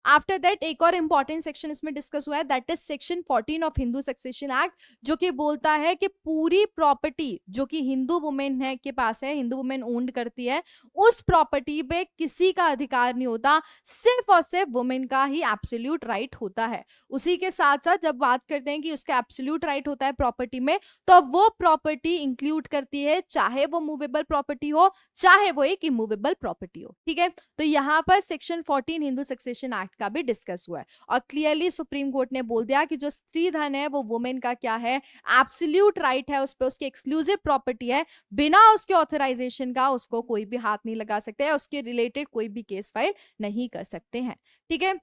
आफ्टर दैट एक और इंपॉर्टेंट सेक्शन इसमें डिस्कस हुआ है, that is section 14 of Hindu succession act, जो कि बोलता है कि पूरी प्रॉपर्टी जो कि हिंदू वुमेन है के पास है, हिंदू वुमेन ओन्ड करती है, उस प्रॉपर्टी पे किसी का अधिकार नहीं होता, सिर्फ और सिर्फ वुमेन का ही एब्सोल्यूट राइट होता है। उसी के साथ साथ जब बात करते हैं कि उसका एब्सोल्यूट राइट होता है प्रॉपर्टी में, तो वो प्रॉपर्टी इंक्लूड करती है चाहे वो मूवेबल प्रॉपर्टी हो, चाहे वो एक इमूवेबल प्रॉपर्टी हो, ठीक है। तो यहाँ पर सेक्शन 14 हिंदू सक्सेशन एक्ट का भी डिस्कस हुआ है और क्लियरली सुप्रीम कोर्ट ने बोल दिया कि जो स्त्री धन है वो वुमेन का क्या है, एब्सोल्यूट राइट है, उस पर उसकी एक्सक्लूसिव प्रॉपर्टी है, बिना उसके ऑथराइजेशन का उसको कोई भी हाथ नहीं लगा सकते हैं, उसके रिलेटेड कोई भी केस फाइल नहीं कर सकते हैं, ठीक है।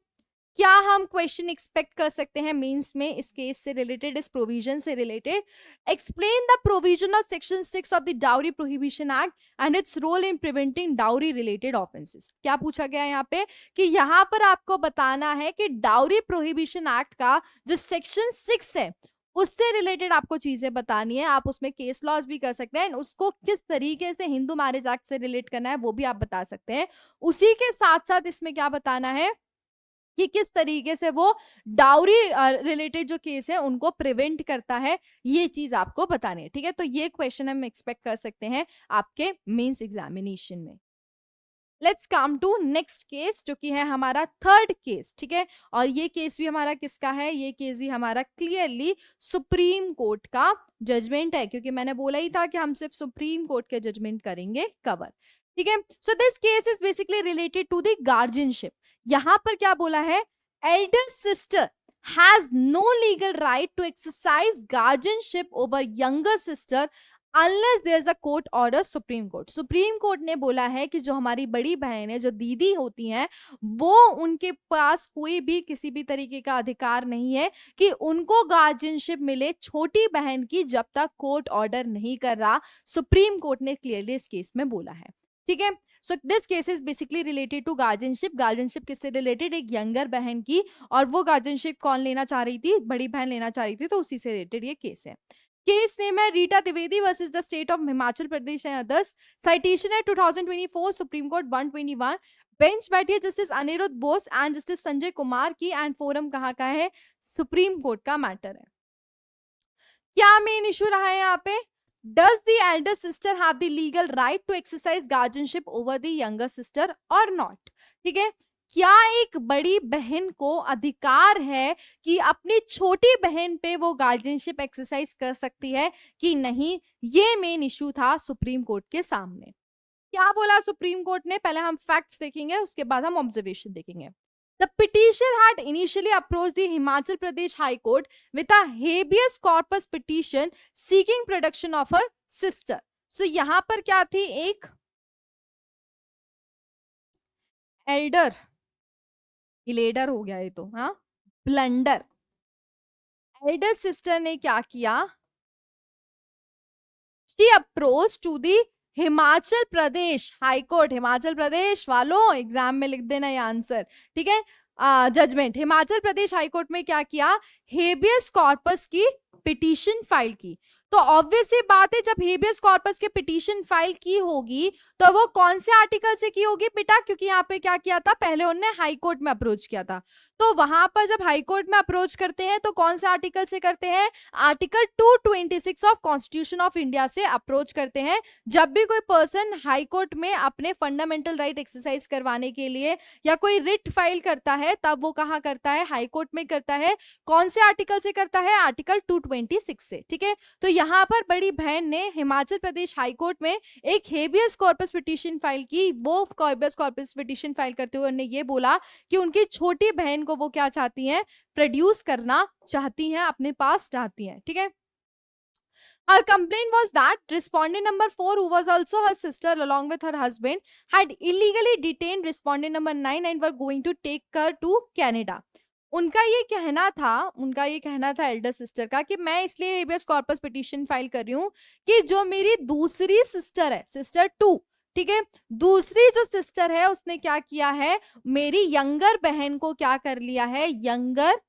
क्या हम क्वेश्चन एक्सपेक्ट कर सकते हैं मेंस में इस केस से रिलेटेड, इस प्रोविजन से related? Explain the provision of section 6 of the dowry prohibition act and its role in preventing dowry related offences. क्या पूछा गया है यहाँ पे कि यहाँ पर आपको बताना है कि डाउरी प्रोहिबिशन एक्ट का जो सेक्शन 6 है उससे रिलेटेड आपको चीजें बतानी है, आप उसमें केस लॉज भी कर सकते हैं, उसको किस तरीके से हिंदू मैरिज एक्ट से रिलेट करना है वो भी आप बता सकते हैं। उसी के साथ साथ इसमें क्या बताना है कि किस तरीके से वो डाउरी रिलेटेड जो केस है उनको प्रिवेंट करता है, ये चीज आपको बतानी है, ठीक है। तो ये क्वेश्चन हम एक्सपेक्ट कर सकते हैं आपके मेंस एग्जामिनेशन में। Let's come to next case जो कि है हमारा थर्ड केस, ठीक है। और ये केस भी हमारा किसका है? ये केस भी हमारा क्लियरली सुप्रीम कोर्ट का जजमेंट है, क्योंकि मैंने बोला ही था कि हम सिर्फ सुप्रीम कोर्ट के जजमेंट करेंगे कवर, ठीक है। So this case is basically related to the guardianship. यहां पर क्या बोला है? Elder sister has no legal right to exercise guardianship over younger sister unless there is a court order Supreme Court. Supreme Court ने बोला है कि जो हमारी बड़ी बहन है, जो दीदी होती हैं, वो उनके पास कोई भी किसी भी तरीके का अधिकार नहीं है कि उनको गार्जियनशिप मिले छोटी बहन की, जब तक कोर्ट ऑर्डर नहीं कर रहा। सुप्रीम कोर्ट ने क्लियरली इस केस में बोला है, ठीक है। So this case is basically related to guardianship. Guardianship किससे रिलेटेड? एक यंगर बहन की, और वो गार्जियनशिप कौन लेना चाह रही थी? बड़ी बहन लेना चाह रही थी, तो उसी से रिलेटेड ये केस है। केस नेम है Rita Dwivedi versus the state of Himachal Pradesh and others. Citation है 2024 सुप्रीम कोर्ट 121। बेंच बैठी है justice Aniruddha Bose and justice Sanjay Kumar की, एंड फोरम कहाँ का है? सुप्रीम कोर्ट का मैटर है। क्या मेन इशू रहा है यहाँ पे? Does the elder sister have the legal right to exercise guardianship over the younger sister or not? ठीक है, क्या एक बड़ी बहन को अधिकार है कि अपनी छोटी बहन पे वो गार्जियनशिप एक्सरसाइज कर सकती है कि नहीं? ये मेन इशू था सुप्रीम कोर्ट के सामने। क्या बोला सुप्रीम कोर्ट ने? पहले हम फैक्ट्स देखेंगे, उसके बाद हम ऑब्जर्वेशन देखेंगे। The petitioner had initially approached the Himachal Pradesh High Court with a habeas corpus petition seeking protection of her sister. So यहाँ पर क्या थी? एक एल्डर, इलेडर हो गया ये तो, हाँ, ब्लंडर। एल्डर सिस्टर ने क्या किया? She approached to the Himachal Pradesh high court. Himachal Pradesh वालों एग्जाम में लिख देना ये आंसर, ठीक है। Judgement Himachal Pradesh high court में क्या किया? हेबियस कॉर्पस की पिटीशन फाइल की। तो ऑब्वियस सी बात है, जब हेबियस कॉर्पस के पिटीशन फाइल की होगी तो वो कौन से आर्टिकल से की होगी बेटा? क्योंकि यहाँ पे क्या किया था? पहले उन्होंने हाई कोर्ट में अप्रोच किया था, तो वहां पर जब हाई कोर्ट में अप्रोच करते हैं तो कौन से आर्टिकल से करते हैं? Article 226 of constitution of India से अप्रोच करते हैं। जब भी कोई पर्सन हाई कोर्ट में अपने फंडामेंटल राइट एक्सरसाइज करवाने के लिए या कोई रिट फाइल करता है, तब वो कहाँ करता है? हाई कोर्ट में करता है। कौन से आर्टिकल से करता है? आर्टिकल 226 से, ठीक है। तो यहाँ पर बड़ी बहन ने हिमाचल प्रदेश हाई कोर्ट में एक हेबियस कॉर्पस पिटीशन फाइल की। वो हेबियस कॉर्पस पिटीशन फाइल करते हुए उन्होंने ये बोला कि उनकी छोटी बहन को वो क्या चाहती हैं? प्रोड्यूस करना चाहती हैं, अपने पास चाहती हैं, ठीक है। Her complaint was that respondent number 4, who was also her sister along with her husband, had illegally detained respondent number 9 and were going to take her to Canada. उनका ये कहना था एल्डर सिस्टर का कि मैं इसलिए हेबियस कॉर्पस पिटीशन फाइल कर रही हूँ कि जो मेरी दूसरी सिस्टर है, सिस्टर 2, ठीक है, दूसरी जो सिस्टर है उसने क्या किया है, मेरी यंगर बहन को क्या कर लिया है, यंगर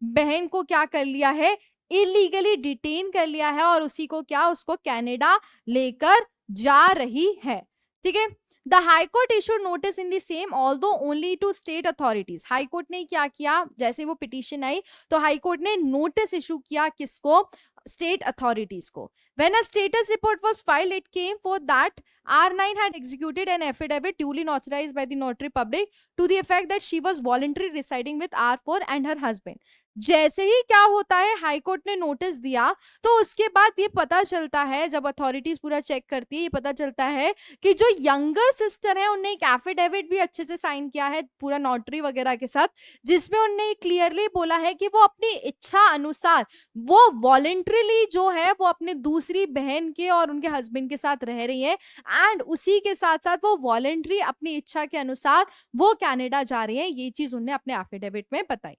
बहन को क्या कर लिया है, इलीगली डिटेन कर लिया है और उसी को क्या, उसको कनाडा लेकर जा रही है, ठीक है। The high court issued notice in the same although only to state authorities. High court ने क्या किया, जैसे वो पिटीशन आई तो हाई कोर्ट ने नोटिस इशू किया, किसको, स्टेट अथॉरिटीज को। When a status report was filed, it came for that R9 had executed an affidavit duly authorized by the notary public to the effect that she was voluntarily residing with R4 and her husband. जैसे ही क्या होता है, high court ने notice दिया तो उसके बाद ये पता चलता है, जब अथॉरिटीज पूरा चेक करती है, ये पता चलता है कि जो यंगर सिस्टर है उनने एक एफिडेविट भी अच्छे से साइन किया है पूरा नोटरी वगैरह के साथ, जिसमें उनने क्लियरली बोला है कि वो अपनी इच्छा अनुसार वो वॉलेंट्रीली जो है वो अपने दूसरी बहन के और उनके हस्बैंड के साथ रह रही है, एंड उसी के साथ साथ वो वॉलेंट्री अपनी इच्छा के अनुसार वो कनाडा जा रही है। ये चीज उन्होंने अपने एफिडेविट में बताई।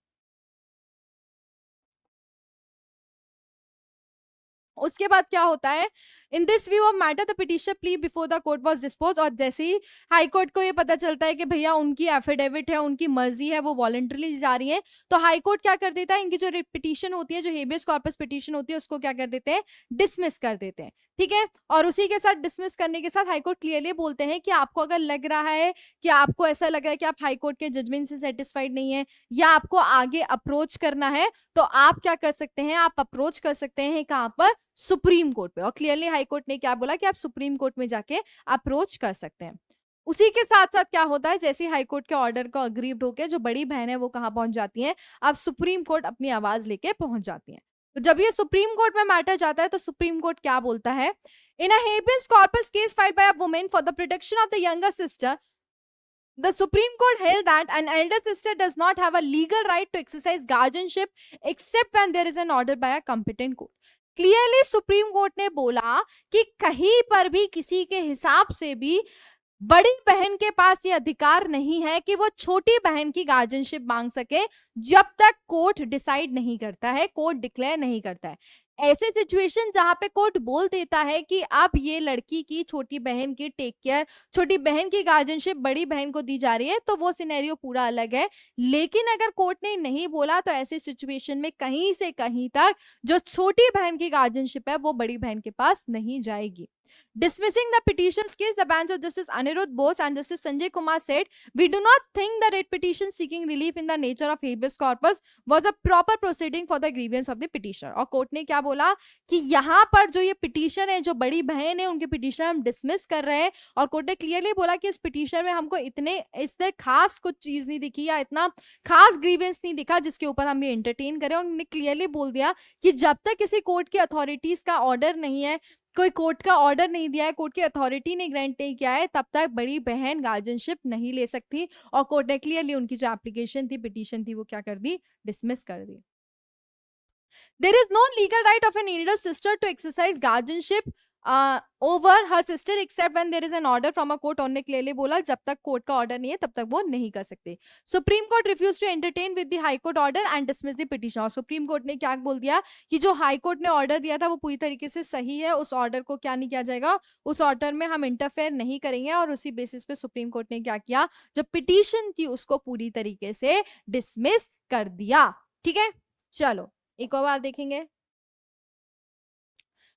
उसके बाद क्या होता है, in this view of matter the petition plea before the court was dispose. और जैसे ही हाई कोर्ट को ये पता चलता है कि भैया उनकी एफिडेविट है, उनकी मर्जी है, वो वॉलंटरली जा रही है, तो हाई कोर्ट क्या कर देता है, इनकी जो पिटीशन होती है, जो हेबियस कॉर्पस पिटीशन होती है, उसको क्या कर देते हैं, डिसमिस कर देते हैं, ठीक है। और उसी के साथ डिसमिस करने के साथ हाई कोर्ट क्लियरली बोलते हैं कि आपको अगर लग रहा है कि आपको ऐसा लग रहा है कि आप हाई कोर्ट के जजमेंट से सेटिस्फाइड नहीं है या आपको आगे अप्रोच करना है, तो आप क्या कर सकते हैं, आप अप्रोच कर सकते हैं कहां पर, सुप्रीम कोर्ट पे। और क्लियरली हाई कोर्ट ने क्या बोला कि आप सुप्रीम कोर्ट में जाके अप्रोच कर सकते हैं। उसी के साथ साथ क्या होता है, जैसे हाई कोर्ट के ऑर्डर को अग्रीव्ड होकर जो बड़ी बहन है वो कहां पहुंच जाती है, अब सुप्रीम कोर्ट अपनी आवाज लेके पहुंच जाती है। तो जब ये सुप्रीम कोर्ट में मैटर जाता है तो सुप्रीम कोर्ट क्या बोलता है, in a habeas corpus case filed by a woman for the protection of the younger sister, the Supreme Court held that an elder sister does not have a legal right to exercise guardianship except when there is an order by a competent court. Clearly Supreme Court ने बोला कि कहीं पर भी किसी के हिसाब से भी बड़ी बहन के पास ये अधिकार नहीं है कि वो छोटी बहन की गार्जियनशिप मांग सके, जब तक कोर्ट डिसाइड नहीं करता है, कोर्ट डिक्लेयर नहीं करता है। ऐसे सिचुएशन जहां पे कोर्ट बोल देता है कि अब ये लड़की की छोटी बहन की टेक केयर, छोटी बहन की गार्जियनशिप बड़ी बहन को दी जा रही है, तो वो सिनेरियो पूरा अलग है। लेकिन अगर कोर्ट ने नहीं बोला तो ऐसे सिचुएशन में कहीं से कहीं तक जो छोटी बहन की गार्जियनशिप है वो बड़ी बहन के पास नहीं जाएगी। Dismissing the petition's case, the bench of Justice Anirudh Bose and Justice Sanjay Kumar said, "We do not think the writ petition seeking relief in the nature of habeas corpus was a proper proceeding for the grievance of the petitioner." और court ने क्या बोला कि यहाँ पर जो ये petition है, जो बड़ी बहन है, उनके पिटीशन हम डिसमिस कर रहे हैं। और कोर्ट ने क्लियरली बोला कि इस पिटीशन में हमको इसने खास कुछ चीज नहीं दिखी या इतना खास ग्रीवेंस नहीं दिखा जिसके ऊपर हम ये एंटरटेन करें। उन्होंने क्लियरली बोल दिया कि जब तक किसी कोर्ट की अथॉरिटीज का ऑर्डर नहीं है, कोई कोर्ट का ऑर्डर नहीं दिया है, कोर्ट की अथॉरिटी ने ग्रांट नहीं किया है, तब तक बड़ी बहन गार्जियनशिप नहीं ले सकती। और कोर्ट ने क्लियरली उनकी जो एप्लीकेशन थी, पिटीशन थी, वो क्या कर दी, डिसमिस कर दी। There is no legal right of an elder sister to exercise guardianship over her sister except when there is an order from a court. उन्होंने क्लियरली बोला जब तक कोर्ट का ऑर्डर नहीं है तब तक वो नहीं कर सकते। Supreme Court refuse to entertain with the high court order and dismiss the petition. और सुप्रीम कोर्ट ने क्या बोल दिया कि जो हाई कोर्ट ने ऑर्डर दिया था वो पूरी तरीके से सही है, उस ऑर्डर को क्या नहीं किया जाएगा, उस ऑर्डर में हम इंटरफेयर नहीं करेंगे। और उसी बेसिस पे सुप्रीम कोर्ट ने क्या किया, जो पिटीशन थी उसको पूरी तरीके से डिसमिस कर दिया। ठीक है, चलो एक और बार देखेंगे।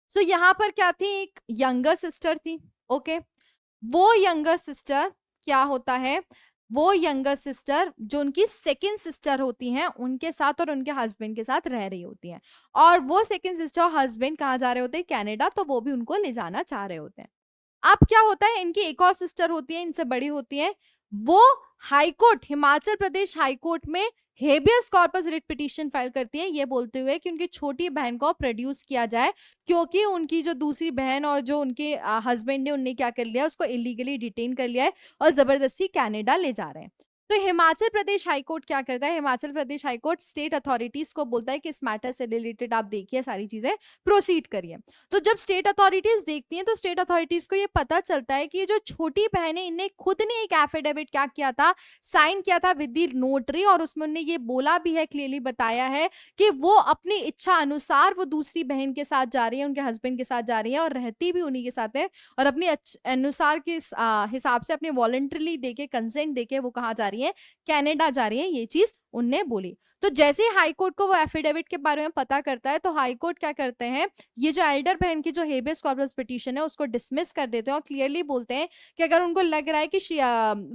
सो यहाँ पर क्या थी, एक यंगर सिस्टर थी। ओके, वो यंगर सिस्टर क्या होता है, वो यंगर सिस्टर जो उनकी सेकंड सिस्टर होती हैं उनके साथ और उनके हस्बैंड के साथ रह रही होती हैं। और वो सेकंड सिस्टर और हस्बैंड कहाँ जा रहे होते हैं, कनाडा, तो वो भी उनको ले जाना चाह रहे होते हैं। अब क्या होता है, इनकी एक और सिस्टर होती है, इनसे बड़ी होती है, वो हाईकोर्ट, हिमाचल प्रदेश हाईकोर्ट में habeas corpus writ petition file करती है, ये बोलते हुए कि उनकी छोटी बहन को प्रोड्यूस किया जाए, क्योंकि उनकी जो दूसरी बहन और जो उनके हस्बैंड ने, उनने क्या कर लिया, उसको इलीगली डिटेन कर लिया है और जबरदस्ती कनाडा ले जा रहे हैं। तो हिमाचल प्रदेश हाईकोर्ट क्या करता है, Himachal Pradesh high court state authorities को बोलता है कि इस मैटर से रिलेटेड आप देखिए, सारी चीजें प्रोसीड करिए। तो जब स्टेट अथॉरिटीज देखती हैं तो स्टेट अथॉरिटीज को ये पता चलता है कि ये जो छोटी बहन है, इनने खुद ने एक एफिडेविट क्या किया था, साइन किया था विद द नोटरी, और उसमें उन्होंने ये बोला भी है, क्लियरली बताया है कि वो अपनी इच्छा अनुसार वो दूसरी बहन के साथ जा रही है, उनके हस्बैंड के साथ जा रही है और रहती भी उन्हीं के साथ है, और अपनी अनुसार के हिसाब से अपने वॉलंटरली देके, कंसेंट देके वो कहाँ जा रही है, कनाडा जा रही है, ये चीज उनने बोली। तो जैसे ही हाई कोर्ट को वो एफिडेविट के बारे में पता करता है तो हाई कोर्ट क्या करते हैं, ये जो एल्डर बहन की जो हेबियस कॉर्पस पिटीशन है उसको डिसमिस कर देते हैं और क्लियरली बोलते हैं कि अगर उनको लग रहा है कि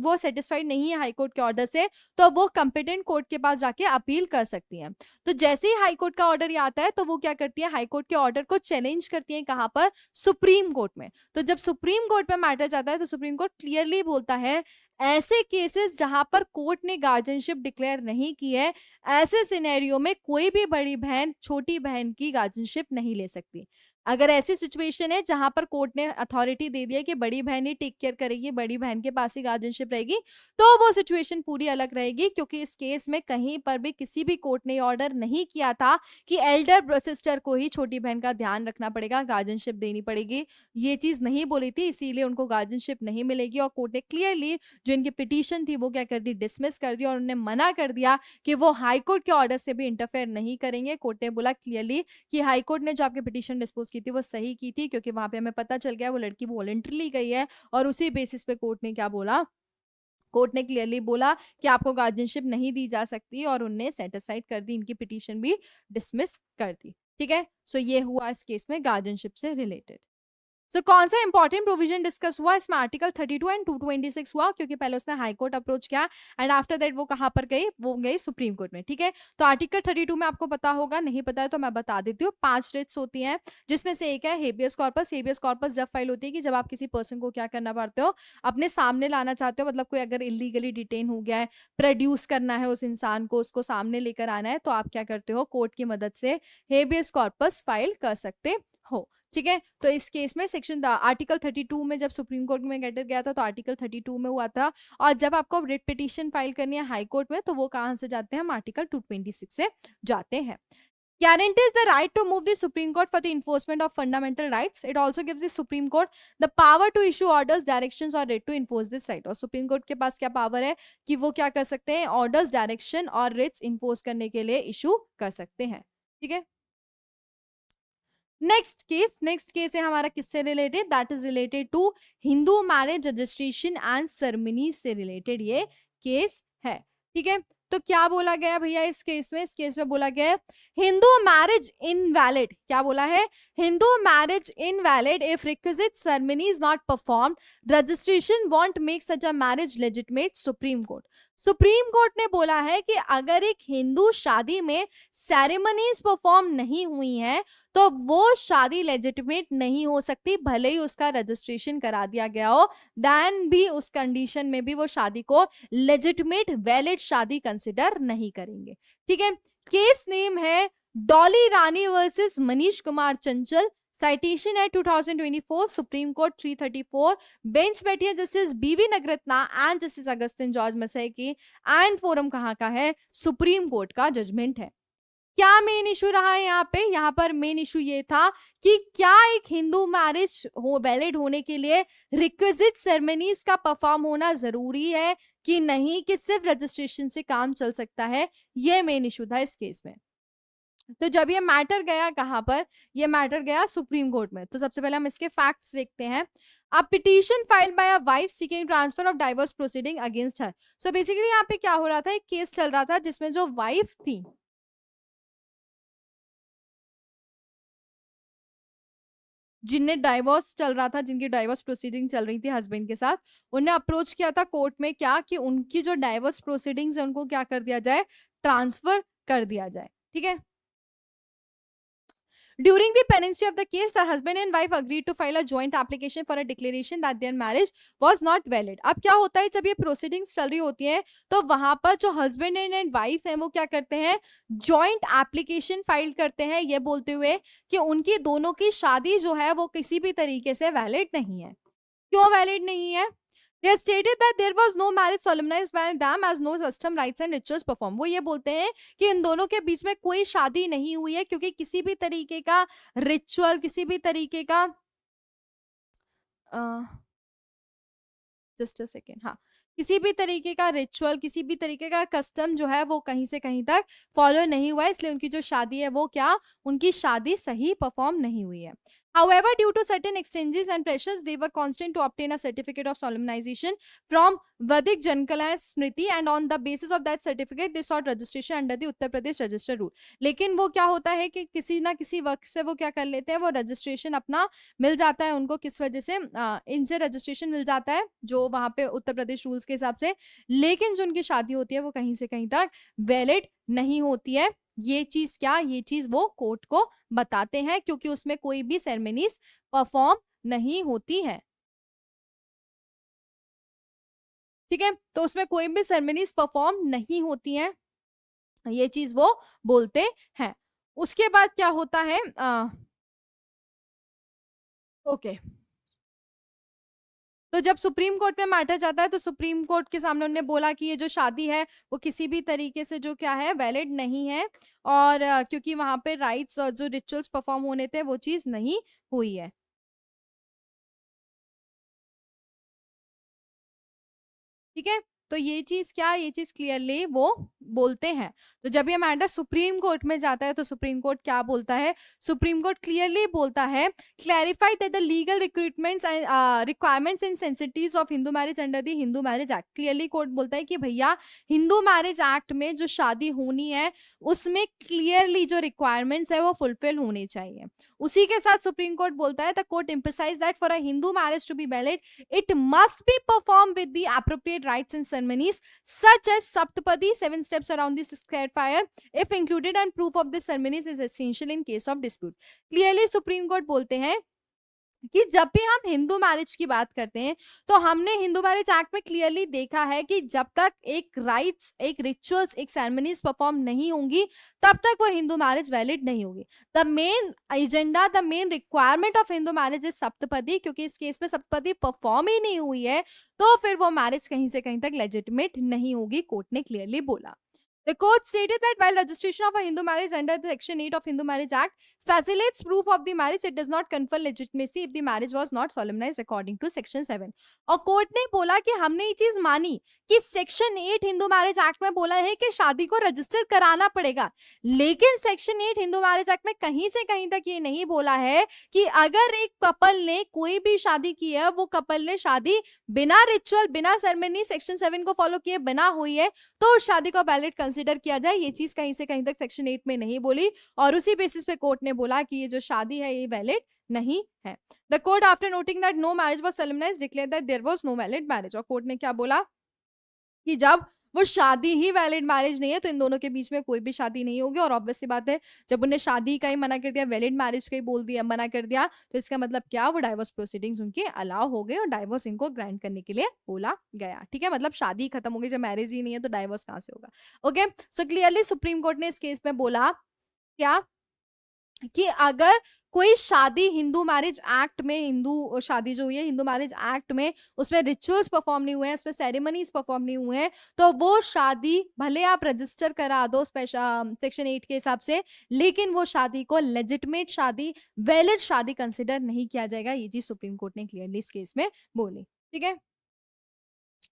वो सेटिस्फाइड नहीं है हाई कोर्ट के ऑर्डर से, तो वो कंपिटेंट कोर्ट के पास जाके अपील कर सकती हैं। तो जैसे ही हाई कोर्ट का ऑर्डर ये आता है तो वो क्या करती है, हाई कोर्ट के ऑर्डर को चैलेंज करती है, कहां पर, सुप्रीम कोर्ट में। तो जब सुप्रीम कोर्ट में मैटर जाता है तो सुप्रीम कोर्ट क्लियरली बोलता है ऐसे केसेस जहां पर कोर्ट ने गार्जियनशिप डिक्लेयर नहीं की है, ऐसे सिनेरियो में कोई भी बड़ी बहन छोटी बहन की गार्जियनशिप नहीं ले सकती। अगर ऐसी सिचुएशन है जहां पर कोर्ट ने अथॉरिटी दे दिया कि बड़ी बहन ही टेक केयर करेगी, बड़ी बहन के पास ही गार्जियनशिप रहेगी, तो वो सिचुएशन पूरी अलग रहेगी, क्योंकि इस केस में कहीं पर भी किसी भी कोर्ट ने ऑर्डर नहीं किया था कि एल्डर सिस्टर को ही छोटी बहन का ध्यान रखना पड़ेगा, गार्जियनशिप देनी पड़ेगी, ये चीज नहीं बोली थी, इसीलिए उनको गार्जियनशिप नहीं मिलेगी। और कोर्ट ने क्लियरली जो इनकी पिटीशन थी वो क्या कर दी, डिसमिस कर दी, और उन्होंने मना कर दिया कि वो हाईकोर्ट के ऑर्डर से भी इंटरफेयर नहीं करेंगे। कोर्ट ने बोला क्लियरली कि हाईकोर्ट ने जो आपकी पिटीशन डिस्पोज की थी वो सही की थी, क्योंकि वहां पे हमें पता चल गया वो लड़की वॉलंटरली गई है, और उसी बेसिस पे कोर्ट ने क्या बोला, कोर्ट ने क्लियरली बोला कि आपको गार्जियनशिप नहीं दी जा सकती, और उनने सेट असाइड कर दी, इनकी पिटीशन भी डिसमिस कर दी। ठीक है, सो ये हुआ इस केस में गार्जियनशिप से रिलेटेड। सो कौन सा इंपॉर्टेंट प्रोविजन डिस्कस हुआ इसमें, आर्टिकल 32 एंड 226 हुआ, क्योंकि पहले उसने हाई कोर्ट अप्रोच किया एंड आफ्टर दैट वो कहां पर गई, वो गई सुप्रीम कोर्ट में। ठीक है, तो आर्टिकल 32 में आपको पता होगा, नहीं पता है तो मैं बता देती हूँ, 5 रिट्स होती हैं, जिसमें से एक है हेबियस कॉर्पस। हेबियस कॉर्पस जब फाइल होती है कि जब आप किसी पर्सन को क्या करना पड़ते हो, अपने सामने लाना चाहते हो, मतलब कोई अगर इलीगली डिटेन हो गया है, प्रोड्यूस करना है उस इंसान को, उसको सामने लेकर आना है, तो आप क्या करते हो, कोर्ट की मदद से हेबियस कॉर्पस फाइल कर सकते हो। ठीक है, तो इस केस में सेक्शन आर्टिकल 32 में जब सुप्रीम कोर्ट में मैटर गया था तो आर्टिकल 32 में हुआ था, और जब आपको रिट पिटीशन फाइल करनी है हाई कोर्ट में तो वो कहां से जाते हैं, हम आर्टिकल 226 से जाते हैं। Guarantees the right to move the Supreme Court for the enforcement of fundamental rights. It also gives the Supreme Court the power to issue orders, directions और writ to enforce this right. और Supreme Court के पास क्या power है कि वो क्या कर सकते हैं, ऑर्डर्स, डायरेक्शन और रिट्स इन्फोर्स करने के लिए इशू कर सकते हैं। ठीक है, नेक्स्ट केस है हमारा किससे related, that is related to Hindu marriage registration and ceremony से रिलेटेड ये केस है। ठीक है, तो क्या बोला गया भैया इस केस में, इस केस में बोला गया है हिंदू मैरिज इनवैलिड, क्या बोला है, Hindu marriage invalid if requisite ceremony is not performed, registration want make such a marriage legitimate, supreme Court. Supreme Court ने बोला है कि अगर एक हिंदू शादी में सेरेमनीज परफॉर्म नहीं हुई है तो वो शादी लेजिटिमेट नहीं हो सकती, भले ही उसका रजिस्ट्रेशन करा दिया गया हो, देन भी उस कंडीशन में भी वो शादी को लेजिटिमेट वैलिड शादी कंसिडर नहीं करेंगे। ठीक है, केस नेम है डॉली रानी वर्सेस मनीष कुमार चंचल, साइटेशन है 2024 सुप्रीम कोर्ट 334, बेंच बैठी है जस्टिस बीवी Nagarathna and justice Augustine George मसई की, एंड फोरम कहाँ का है, सुप्रीम कोर्ट का जजमेंट है। क्या मेन इशू रहा है यहाँ पर मेन इशू ये था कि क्या एक हिंदू मैरिज हो वैलिड होने के लिए रिक्विजिट सेरेमनीज का परफॉर्म होना जरूरी है कि नहीं, कि सिर्फ रजिस्ट्रेशन से काम चल सकता है, ये मेन इशू था इस केस में। तो जब ये मैटर गया कहां पर, ये मैटर गया सुप्रीम कोर्ट में। तो सबसे पहले हम इसके फैक्ट्स देखते हैं। A petition filed by a wife seeking transfer of divorce proceeding against her. So basically यहाँ पे क्या हो रहा था, एक केस चल रहा था जिसमें जो वाइफ थी, जिनने डाइवोर्स चल रहा था, जिनकी डाइवोर्स प्रोसीडिंग चल रही थी हस्बैंड के साथ, उन्हें अप्रोच किया था कोर्ट में क्या कि उनकी जो डाइवोर्स प्रोसीडिंग्स है उनको क्या कर दिया जाए, ट्रांसफर कर दिया जाए। ठीक है, during the pendency of the case, the husband and wife agreed to file a joint application for a declaration that their marriage was not valid. अब क्या होता है जब ये प्रोसीडिंग्स चल रही होती हैं तो वहां पर जो हस्बैंड एंड वाइफ है वो क्या करते हैं, जॉइंट एप्लीकेशन फाइल करते हैं, ये बोलते हुए कि उनकी दोनों की शादी जो है वो किसी भी तरीके से वैलिड नहीं है। क्यों वैलिड नहीं है, They stated that there was no marriage solemnized by them as no custom rites and rituals performed. वो ये बोलते हैं कि इन दोनों के बीच में कोई शादी नहीं हुई है, क्योंकि किसी भी तरीके का रिचुअल, किसी भी तरीके का जस्ट अ सेकेंड, हाँ, किसी भी तरीके का रिचुअल, किसी भी तरीके का कस्टम जो है वो कहीं से कहीं तक फॉलो नहीं हुआ है, इसलिए उनकी जो शादी है वो क्या, उनकी शादी सही परफॉर्म नहीं हुई है. However, due to certain exchanges and pressures, they were constant to obtain a certificate of solemnization from Vedic Jankalaya Smriti, and on the basis of that certificate, they sought registration under the Uttar Pradesh Register Rule. लेकिन वो क्या होता है कि किसी ना किसी वक्त से वो क्या कर लेते हैं, वो रजिस्ट्रेशन अपना मिल जाता है उनको, किस वजह से, इनसे रजिस्ट्रेशन मिल जाता है जो वहां पे उत्तर प्रदेश रूल्स के हिसाब से, लेकिन जो उनकी शादी होती है वो कहीं से कहीं तक वैलिड नहीं होती है. ये चीज क्या, ये चीज वो कोर्ट को बताते हैं, क्योंकि उसमें कोई भी सेरेमनीज परफॉर्म नहीं होती है. ठीक है, तो उसमें कोई भी सेरेमनीज परफॉर्म नहीं होती हैं, ये चीज वो बोलते हैं. उसके बाद क्या होता है, ओके, तो जब सुप्रीम कोर्ट में मैटर जाता है तो सुप्रीम कोर्ट के सामने उन्होंने बोला कि ये जो शादी है वो किसी भी तरीके से जो क्या है, वैलिड नहीं है, और क्योंकि वहां पे राइट्स और जो रिचुअल्स परफॉर्म होने थे वो चीज नहीं हुई है. ठीक है, तो ये चीज क्या, ये चीज क्लियरली वो बोलते हैं. तो जब ये मैटर सुप्रीम कोर्ट में जाता है तो सुप्रीम कोर्ट क्या बोलता है, सुप्रीम कोर्ट क्लियरली बोलता है, clarify that the legal recruitments and requirements and sensitives of Hindu marriage under the Hindu marriage Act. Clearly court बोलता है कि भैया हिंदू मैरिज एक्ट में जो शादी होनी है उसमें क्लियरली जो रिक्वायरमेंट्स है वो फुलफिल होने चाहिए. उसी के साथ सुप्रीम कोर्ट बोलता है, the court emphasise that for a Hindu marriage to be valid it must be performed with the appropriate rites and ceremonies such as saptapadi, 7 steps around the sacred fire, if included, and proof of this ceremonies is essential in case of dispute. Clearly supreme court बोलते हैं कि जब भी हम Hindu marriage की बात करते हैं तो हमने हिंदू मैरिज एक्ट में क्लियरली देखा है कि जब तक एक राइट्स, एक रिचुअल्स, एक सेरेमनीज परफॉर्म नहीं होंगी तब तक वो हिंदू मैरिज वैलिड नहीं होगी. The main agenda, the main requirement of Hindu marriage is saptapadi, क्योंकि इस केस में सप्तपदी परफॉर्म ही नहीं हुई है तो फिर वो मैरिज कहीं से कहीं तक लेजिटिमेट नहीं होगी, कोर्ट ने क्लियरली बोला. The court stated that while registration of a Hindu marriage under the Section 8 of Hindu Marriage Act facilitates proof of the marriage, it does not confer legitimacy if the marriage was not solemnized according to Section 7. और court ने बोला कि हमने ये चीज मानी कि section 8 Hindu marriage act में बोला है कि शादी को रजिस्टर कराना पड़ेगा, लेकिन सेक्शन 8 हिंदू मैरिज एक्ट में कहीं से कहीं तक ये नहीं बोला है कि अगर एक कपल ने कोई भी शादी की है, वो कपल ने शादी बिना रिचुअल, बिना सेरेमनी, सेक्शन 7 को फॉलो किए बिना हुई है, तो उस शादी को वैलिड कंसीडर किया जाए. ये चीज कहीं से कहीं तक सेक्शन 8 में नहीं बोली, और उसी बेसिस पे कोर्ट ने बोला कि ये जो शादी है ये वैलिड नहीं है. The court after noting that no marriage was solemnised declared that there was no valid marriage. और कोर्ट ने क्या बोला कि जब वो शादी ही वैलिड मैरिज नहीं है तो इन दोनों के बीच में कोई भी शादी नहीं होगी. और ऑब्वियस सी बात है, जब उन्हें शादी का ही मना कर दिया, वैलिड मैरिज का ही बोल दिया, मना कर दिया, तो इसका मतलब क्या, वो डाइवोर्स प्रोसीडिंग्स उनके अलाउ हो गए और डाइवोर्स इनको ग्रांट करने के लिए बोला गया. ठीक है, मतलब शादी खत्म हो गई, जब मैरिज ही नहीं है तो डाइवोर्स कहां से होगा. Okay, so clearly Supreme Court ने इस केस में बोला क्या कि अगर कोई शादी हिंदू मैरिज एक्ट में, हिंदू शादी जो हुई है हिंदू मैरिज एक्ट में, उसमें रिचुअल्स परफॉर्म नहीं हुए हैं, उसमें सेरेमनीज परफॉर्म नहीं हुए हैं, तो वो शादी भले आप रजिस्टर करा दो सेक्शन 8 के हिसाब से, लेकिन वो शादी को लेजिटिमेट शादी, वैलिड शादी कंसिडर नहीं किया जाएगा. ये चीज सुप्रीम कोर्ट ने क्लियरली इस केस में बोली. ठीक है,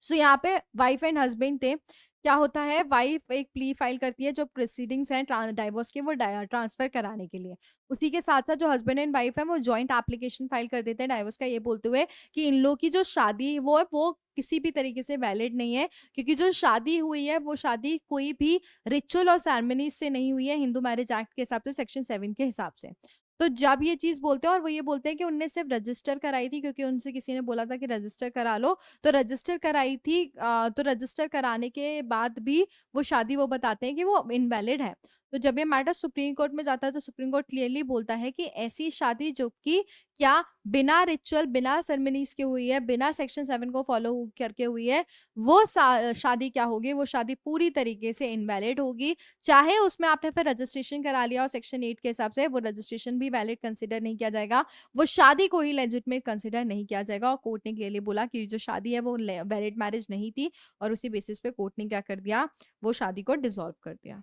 सो यहाँ पे वाइफ एंड हस्बैंड थे. क्या होता है, वाइफ एक प्ली फाइल करती है, जो प्रोसीडिंग्स हैं डाइवोर्स के वो ट्रांसफर कराने के लिए. उसी के साथ साथ जो हस्बैंड एंड वाइफ है वो जॉइंट एप्लीकेशन फाइल कर देते हैं डाइवोर्स का, ये बोलते हुए कि इन लोग की जो शादी वो किसी भी तरीके से वैलिड नहीं है, क्योंकि जो शादी हुई है वो शादी कोई भी रिचुअल और सेरेमनीज से नहीं हुई है हिंदू मैरिज एक्ट के हिसाब से, सेक्शन 7 के हिसाब से. तो जब ये चीज बोलते हैं, और वो ये बोलते हैं कि उनने सिर्फ रजिस्टर कराई थी, क्योंकि उनसे किसी ने बोला था कि रजिस्टर करा लो, तो रजिस्टर कराई थी, तो रजिस्टर कराने के बाद भी वो शादी वो बताते हैं कि वो इनवैलिड है. तो जब ये मैटर सुप्रीम कोर्ट में जाता है तो सुप्रीम कोर्ट क्लियरली बोलता है कि ऐसी शादी जो कि क्या बिना रिचुअल, बिना सेरेमनीज के हुई है, बिना सेक्शन 7 को फॉलो करके हुई है, वो शादी क्या होगी, वो शादी पूरी तरीके से इनवैलिड होगी। चाहे उसमें आपने फिर रजिस्ट्रेशन करा लिया और सेक्शन 8 के हिसाब से, वो रजिस्ट्रेशन भी वैलिड कंसिडर नहीं किया जाएगा, वो शादी को ही लेजिटमेट कंसिडर नहीं किया जाएगा। और कोर्ट ने क्लियरली बोला कि जो शादी है वो वैलिड मैरिज नहीं थी, और उसी बेसिस पे कोर्ट ने क्या कर दिया, वो शादी को डिसॉल्व कर दिया।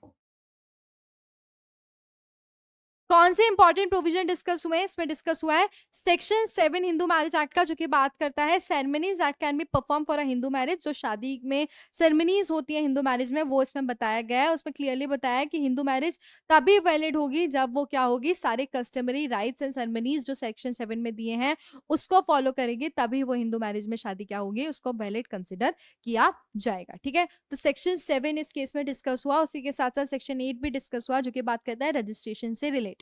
कौन से इंपॉर्टेंट प्रोविजन डिस्कस हुए हैं, इसमें डिस्कस हुआ है सेक्शन 7 हिंदू मैरिज एक्ट का, जो कि बात करता है ceremonies that can be perform for a Hindu marriage. जो शादी में सेरेमनीज होती है हिंदू मैरिज में, वो इसमें बताया गया है। उसमें क्लियरली बताया है कि हिंदू मैरिज तभी वैलिड होगी जब वो क्या होगी, सारे कस्टमरी राइट्स एंड सेरेमनीज जो सेक्शन 7 में दिए हैं उसको फॉलो करेगी, तभी वो हिंदू मैरिज में शादी क्या होगी, उसको वैलिड कंसिडर किया जाएगा। ठीक है, तो सेक्शन 7 इस केस में डिस्कस हुआ। उसी के साथ साथ सेक्शन 8 भी डिस्कस हुआ, जो कि बात करता है रजिस्ट्रेशन से related.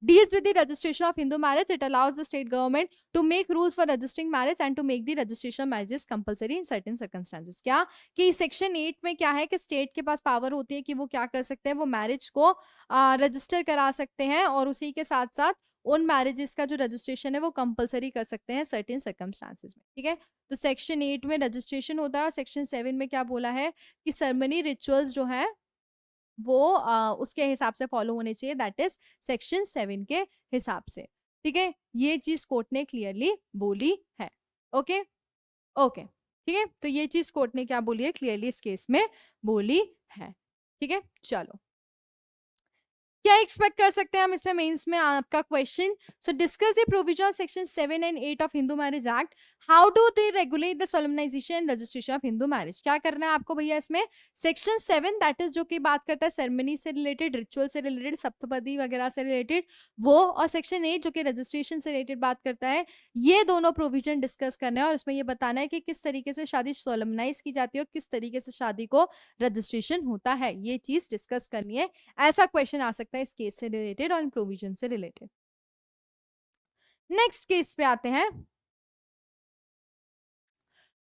Deals with the registration of Hindu marriage. It allows the state government to make rules for registering marriage and to make the registration of marriages compulsory in certain circumstances. क्या कि section 8 में क्या है कि state के पास power होती है कि वो क्या कर सकते हैं, वो मैरिज को रजिस्टर करा सकते हैं, और उसी के साथ साथ उन मैरिजेस का जो रजिस्ट्रेशन है वो कंपलसरी कर सकते हैं सर्टेन सर्कमस्टांसेस में। ठीक है, तो सेक्शन 8 में रजिस्ट्रेशन होता है, और सेक्शन 7 में क्या बोला है कि सेरेमनी रिचुअल्स जो है वो उसके हिसाब से फॉलो होने चाहिए, दैट इज सेक्शन 7 के हिसाब से। ठीक है, ये चीज कोर्ट ने क्लियरली बोली है। ओके ओके, ठीक है, तो ये चीज कोर्ट ने क्या बोली है, क्लियरली इस केस में बोली है। ठीक है, चलो क्या एक्सपेक्ट कर सकते हैं हम इसमें मेंस में आपका question. So discuss the provision section 7 and 8 of Hindu marriage Act, how do they regulate the solemnization and registration of Hindu marriage. क्या करना है आपको भैया इसमें, सेक्शन 7 दैट इज जो कि बात करता है सेरेमनी से रिलेटेड, रिचुअल से रिलेटेड, सप्तपदी वगैरह से रिलेटेड वो, और सेक्शन 8 जो कि रजिस्ट्रेशन से रिलेटेड बात करता है, ये दोनों प्रोविजन डिस्कस करना है। और उसमें ये बताना है कि किस तरीके से शादी सोलमनाइज की जाती है और किस तरीके से शादी को रजिस्ट्रेशन होता है, ये चीज डिस्कस करनी है। ऐसा क्वेश्चन आ सकता है इस केस से रिलेटेड और इन प्रोविजन से रिलेटेड। नेक्स्ट केस पे आते हैं।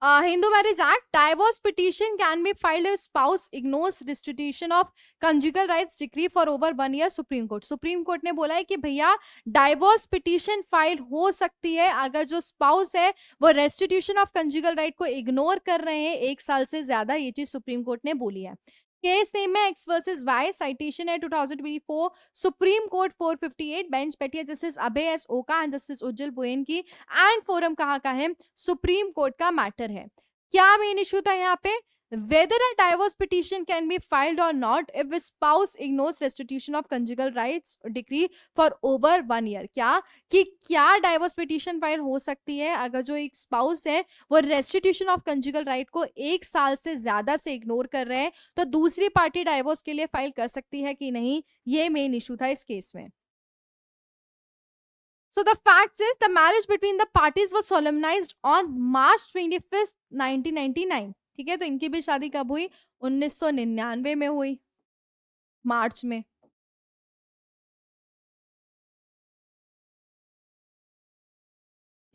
Hindu Marriage Act, divorce petition can be filed if spouse ignores restitution of conjugal rights decree for over 1 year. Supreme Court, Supreme Court ने बोला है कि भैया डाइवोर्स पिटीशन फाइल हो सकती है अगर जो स्पाउस है वो रेस्टिट्यूशन ऑफ कंजुगल राइट को इग्नोर कर रहे हैं 1 साल से ज्यादा। ये चीज सुप्रीम कोर्ट ने बोली है। केस नेम है एक्स वर्सेस वाई, साइटेशन है 2024 सुप्रीम कोर्ट 458, बेंच बैठी है जस्टिस अभय एस ओका एंड जस्टिस उज्जवल बोयन की, एंड फोरम कहाँ का है, सुप्रीम कोर्ट का मैटर है। क्या मेन इशू था यहाँ पे, whether a divorce petition can be filed or not if a spouse ignores restitution of conjugal rights decree for over 1 year। क्या डाइवोर्स पिटीशन फाइल हो सकती है अगर जो एक स्पाउस है वो रेस्टिट्यूशन ऑफ कंजुगल राइट को 1 साल से ज्यादा से इग्नोर कर रहे हैं, तो दूसरी पार्टी डाइवोर्स के लिए फाइल कर सकती है कि नहीं, ये मेन इशू था इस केस में। So the fact is the marriage between the parties was solemnized on March 25th 1999। ठीक है, तो इनकी भी शादी कब हुई, 1999 में हुई, मार्च में।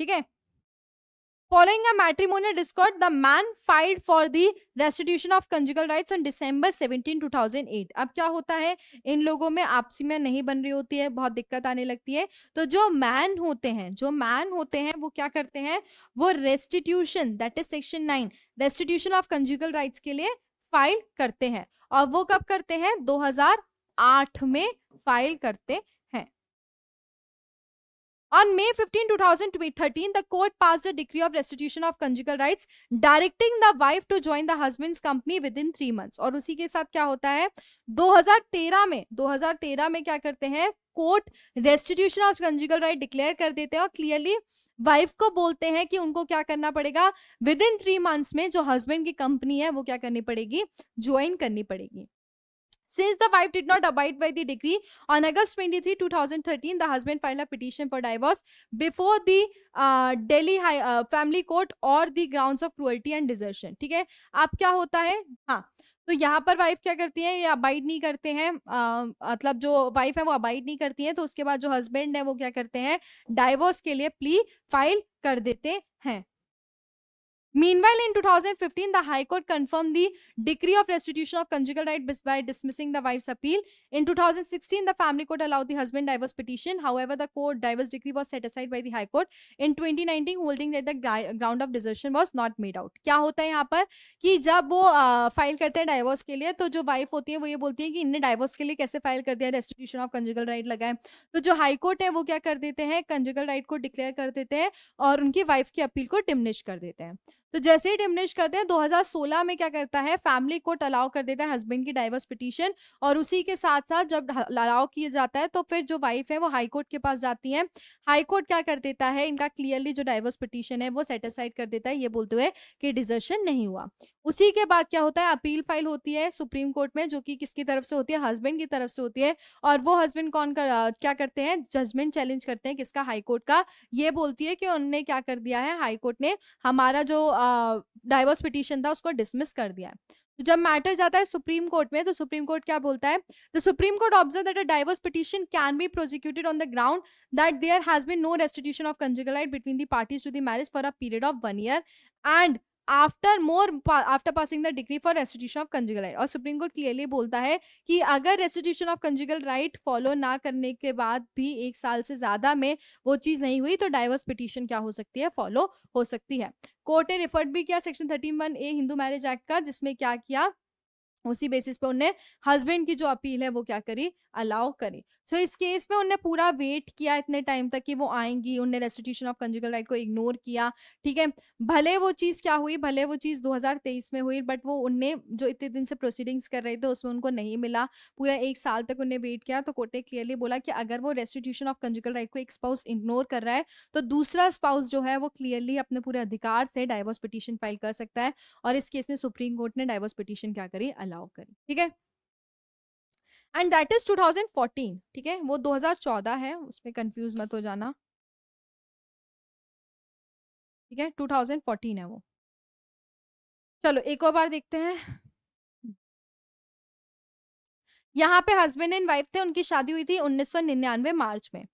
ठीक है, Following a matrimonial discord, the man filed for the restitution of conjugal rights on December 17, 2008। अब क्या होता है, इन लोगों में आपसी में नहीं बन रही होती है, बहुत दिक्कत आने लगती है, तो जो मैन होते हैं वो क्या करते हैं, वो restitution that is section 9 restitution of conjugal rights के लिए फाइल करते हैं। और वो कब करते हैं, 2008 में फाइल करते हैं। On May 15, 2013, the court passed a decree of restitution of conjugal rights, directing the wife to join the husband's company within 3 months। और उसी के साथ क्या होता है, 2013 में क्या करते हैं, court restitution of conjugal right declare कर देते हैं और क्लियरली वाइफ को बोलते हैं कि उनको क्या करना पड़ेगा, विद इन 3 मंथ्स में जो हस्बैंड की कंपनी है वो क्या करनी पड़ेगी, ज्वाइन करनी पड़ेगी। Since the wife did not abide by the decree, on August 23, 2013, the husband filed a petition for divorce before the Delhi Family Court or the grounds of cruelty and desertion। ठीक है, अब क्या होता है, हाँ, तो यहाँ पर वाइफ क्या करती है, ये अबाइड नहीं करते हैं, मतलब जो वाइफ है वो अबाइड नहीं करती है, तो उसके बाद जो हस्बैंड है वो क्या करते हैं, डाइवोर्स के लिए प्ली फाइल कर देते हैं। Meanwhile, in 2015, the High Court confirmed the decree of restitution of conjugal right by dismissing the wife's appeal. In 2016, the family court allowed the husband divorce petition. However, the court divorce decree was set aside by the High Court in 2019, holding that the ground of desertion was not made out. क्या होता है यहाँ पर कि जब वो file करते हैं डाइवोर्स के लिए, तो जो वाइफ होती है वो ये बोलती है कि इनने डाइवोर्स के लिए कैसे फाइल कर दिया, रेस्टिट्यूशन ऑफ कंजुगल राइट लगाए। तो जो हाई कोर्ट है वो क्या कर देते हैं, कंजुगल राइट को डिक्लेयर कर देते हैं और उनकी वाइफ की अपील को डिमिनिश कर देते हैं। तो जैसे ही डिमिनिश करते हैं, 2016 में क्या करता है, फैमिली कोर्ट अलाउ कर देता है हस्बैंड की डाइवर्स पिटीशन, और उसी के साथ साथ जब अलाउ किया जाता है तो फिर जो वाइफ है वो हाई कोर्ट के पास जाती है। हाई कोर्ट क्या कर देता है, इनका क्लियरली जो डाइवर्स पिटीशन है वो सेट असाइड कर देता है, ये बोलते हुए कि डिजर्शन नहीं हुआ। उसी के बाद क्या होता है, अपील फाइल होती है सुप्रीम कोर्ट में, जो कि किसकी तरफ से होती है, हस्बैंड की तरफ से होती है। और वो हस्बैंड क्या करते हैं, जजमेंट चैलेंज करते हैं, किसका, हाई कोर्ट का। ये बोलती है कि उनने क्या कर दिया है, हाई कोर्ट ने हमारा जो डाइवर्स पिटीशन था उसको डिसमिस कर दिया है। तो जब मैटर जाता है सुप्रीम कोर्ट में, तो सुप्रीम कोर्ट क्या बोलता है, the Supreme Court observe that a divorce petition can be prosecuted on the ground that there has been no restitution of conjugal right between the parties to the marriage for a period of 1 year and after passing the degree for restitution of conjugal right. और Supreme Court clearly बोलता है कि अगर restitution of conjugal right follow ना करने के बाद भी 1 साल से ज्यादा में वो चीज नहीं हुई, तो डाइवर्स पिटीशन क्या हो सकती है, फॉलो हो सकती है। कोर्ट ने रिफर्ड भी किया section 13(1)(a) Hindu marriage Act का, जिसमें क्या किया, उसी बेसिस पे उनने हस्बैंड की जो अपील है वो क्या करी, अलाउ करी। सो इस केस में उनने पूरा वेट किया इतने टाइम तक कि वो आएंगी, उनने रेस्टिट्यूशन ऑफ कंजुगल राइट को इग्नोर किया। ठीक है, भले वो चीज क्या हुई, भले वो चीज 2023 में हुई, बट वो उनने जो इतने दिन से प्रोसीडिंग्स कर रहे थे उसमें उनको नहीं मिला। पूरा 1 साल तक उन्हें वेट किया। तो कोर्ट ने क्लियरली बोला कि अगर वो रेस्टिट्यूशन ऑफ कंजुगल राइट को एक स्पाउस इग्नोर कर रहा है, तो दूसरा स्पाउस जो है वो क्लियरली अपने पूरे अधिकार से डाइवोर्स पिटीशन फाइल कर सकता है। और इस केस में सुप्रीम कोर्ट ने डाइवोर्स पिटीशन क्या करी, अलाउ करी। ठीक है, एंड दैट इज 2014। ठीक है, वो 2014 है, उसमें कंफ्यूज मत हो जाना। ठीक है, 2014 है वो। चलो एक और बार देखते हैं। यहाँ पे हस्बैंड एंड वाइफ थे, उनकी शादी हुई थी 1999 मार्च में।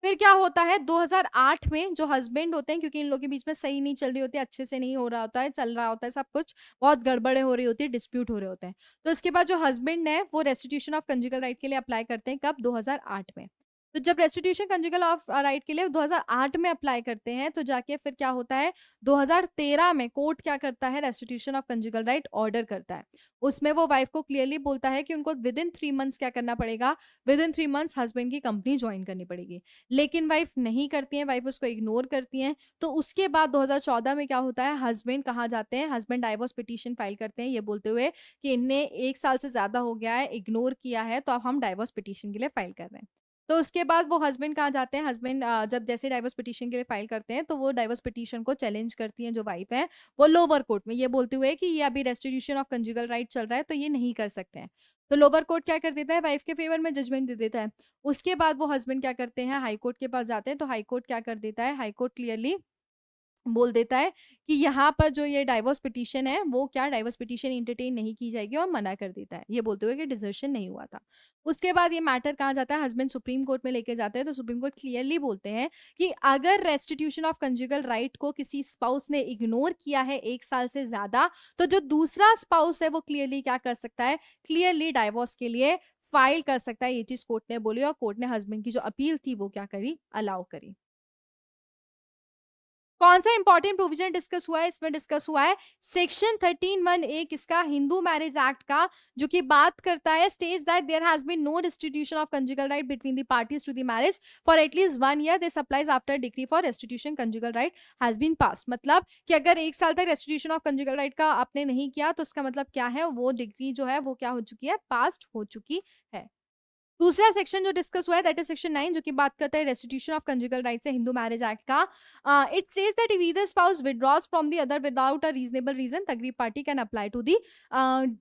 फिर क्या होता है, 2008 में जो हस्बैंड होते हैं, क्योंकि इन लोगों के बीच में सही नहीं चल रही होती, अच्छे से नहीं हो रहा होता है, चल रहा होता है सब कुछ, बहुत गड़बड़े हो रही होती है, डिस्प्यूट हो रहे होते हैं। तो इसके बाद जो हस्बैंड है वो रेस्टिट्यूशन ऑफ कंजुगल राइट के लिए अप्लाई करते हैं, कब, 2008 में। तो जब रेस्टिट्यूशन कंजुगल ऑफ राइट के लिए 2008 में अप्लाई करते हैं, तो जाके फिर क्या होता है, 2013 में कोर्ट क्या करता है, restitution of conjugal right order करता है। उसमें वो वाइफ को क्लियरली बोलता है कि उनको विद इन 3 मंथ्स क्या करना पड़ेगा, विद इन 3 मंथ्स हस्बैंड की कंपनी ज्वाइन करनी पड़ेगी। लेकिन वाइफ नहीं करती है, वाइफ उसको इग्नोर करती है। तो उसके बाद 2014 में क्या होता है, हस्बैंड कहाँ जाते हैं, हस्बैंड डाइवोर्स पिटीशन फाइल करते हैं, ये बोलते हुए कि इनने 1 साल से ज्यादा हो गया है, इग्नोर किया है, तो अब हम डाइवोर्स पिटीशन के लिए फाइल कर रहे हैं। तो उसके बाद वो हस्बैंड कहाँ जाते हैं, हस्बैंड जब जैसे डाइवोर्स पिटीशन के लिए फाइल करते हैं, तो वो डाइवोर्स पिटीशन को चैलेंज करती हैं जो वाइफ है, वो लोअर कोर्ट में, ये बोलते हुए कि ये अभी रेस्टिट्यूशन ऑफ कंजुगल राइट चल रहा है, तो ये नहीं कर सकते हैं। तो लोअर कोर्ट क्या कर देता है, वाइफ के फेवर में जजमेंट दे देता है। उसके बाद वो हस्बैंड क्या करते हैं, हाई कोर्ट के पास जाते हैं। तो हाई कोर्ट क्या कर देता है, हाई कोर्ट क्लियरली बोल देता है कि यहाँ पर जो ये डाइवोर्स पिटीशन है वो क्या, डाइवोर्स पिटीशन इंटरटेन नहीं की जाएगी, और मना कर देता है, ये बोलते हुए कि डिजर्शन नहीं हुआ था। उसके बाद ये मैटर कहाँ जाता है, हस्बैंड सुप्रीम कोर्ट में लेके जाते हैं। तो सुप्रीम कोर्ट क्लियरली बोलते हैं कि अगर रेस्टिट्यूशन ऑफ कंजुगल राइट को किसी स्पाउस ने इग्नोर किया है 1 साल से ज्यादा, तो जो दूसरा स्पाउस है वो क्लियरली क्या कर सकता है, क्लियरली डाइवोर्स के लिए फाइल कर सकता है। ये चीज कोर्ट ने बोली, और कोर्ट ने हस्बैंड की जो अपील थी वो क्या करी, अलाउ करी। कौन सा इंपॉर्टेंट प्रोविजन डिस्कस हुआ है, इसमें डिस्कस हुआ है सेक्शन 13(1)(a) किसका, हिंदू मैरिज एक्ट का, जो कि बात करता है, states that there has been no distribution of conjugal right between the parties to the marriage for at least 1 year, this applies after degree for restitution conjugal right has been pass. मतलब कि अगर 1 साल तक रेस्टिट्यूशन ऑफ कंजुगल राइट का आपने नहीं किया, तो उसका मतलब क्या है, वो डिग्री जो है वो क्या हो चुकी है, पास्ट हो चुकी है। दूसरा सेक्शन जो डिस्कस हुआ है दैट इज सेक्शन 9, जो कि बात करता है रेस्टिट्यूशन ऑफ कंजुगल राइट से हिंदू मैरिज एक्ट का। It says that if either spouse withdraws from the other without a reasonable reason, the aggrieved party can apply to the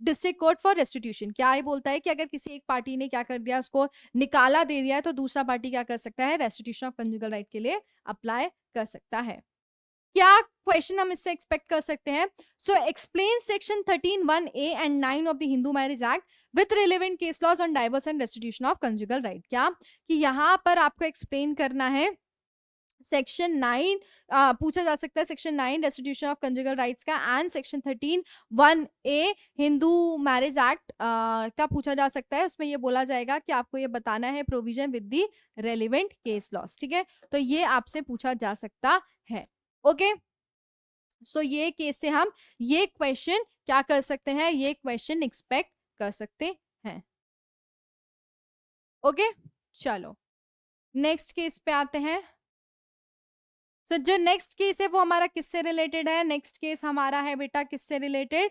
district court for restitution. क्या ये बोलता है कि अगर किसी एक पार्टी ने क्या कर दिया, उसको निकाला दे दिया है, तो दूसरा पार्टी क्या कर सकता है, रेस्टिट्यूशन ऑफ कंजुगल राइट के लिए अप्लाई कर सकता है। क्या क्वेश्चन हम इससे एक्सपेक्ट कर सकते हैं, so explain section 13(1)(a and 9 of the Hindu marriage act with relevant case laws on divorce and restitution of conjugal right. क्या कि यहाँ पर आपको एक्सप्लेन करना है सेक्शन 9 पूछा जा सकता है, section 9 restitution of conjugal rights का, and section 13 1A Hindu marriage Act का पूछा जा सकता है। उसमें ये बोला जाएगा कि आपको ये बताना है provision with the relevant case laws, ठीक है। तो ये आपसे पूछा जा सकता है। ओके, सो ये केस से हम ये क्वेश्चन क्या कर सकते हैं, ये क्वेश्चन एक्सपेक्ट कर सकते हैं। ओके, चलो नेक्स्ट केस पे आते हैं। सो जो नेक्स्ट केस है वो हमारा किससे रिलेटेड है? नेक्स्ट केस हमारा है बेटा किससे रिलेटेड?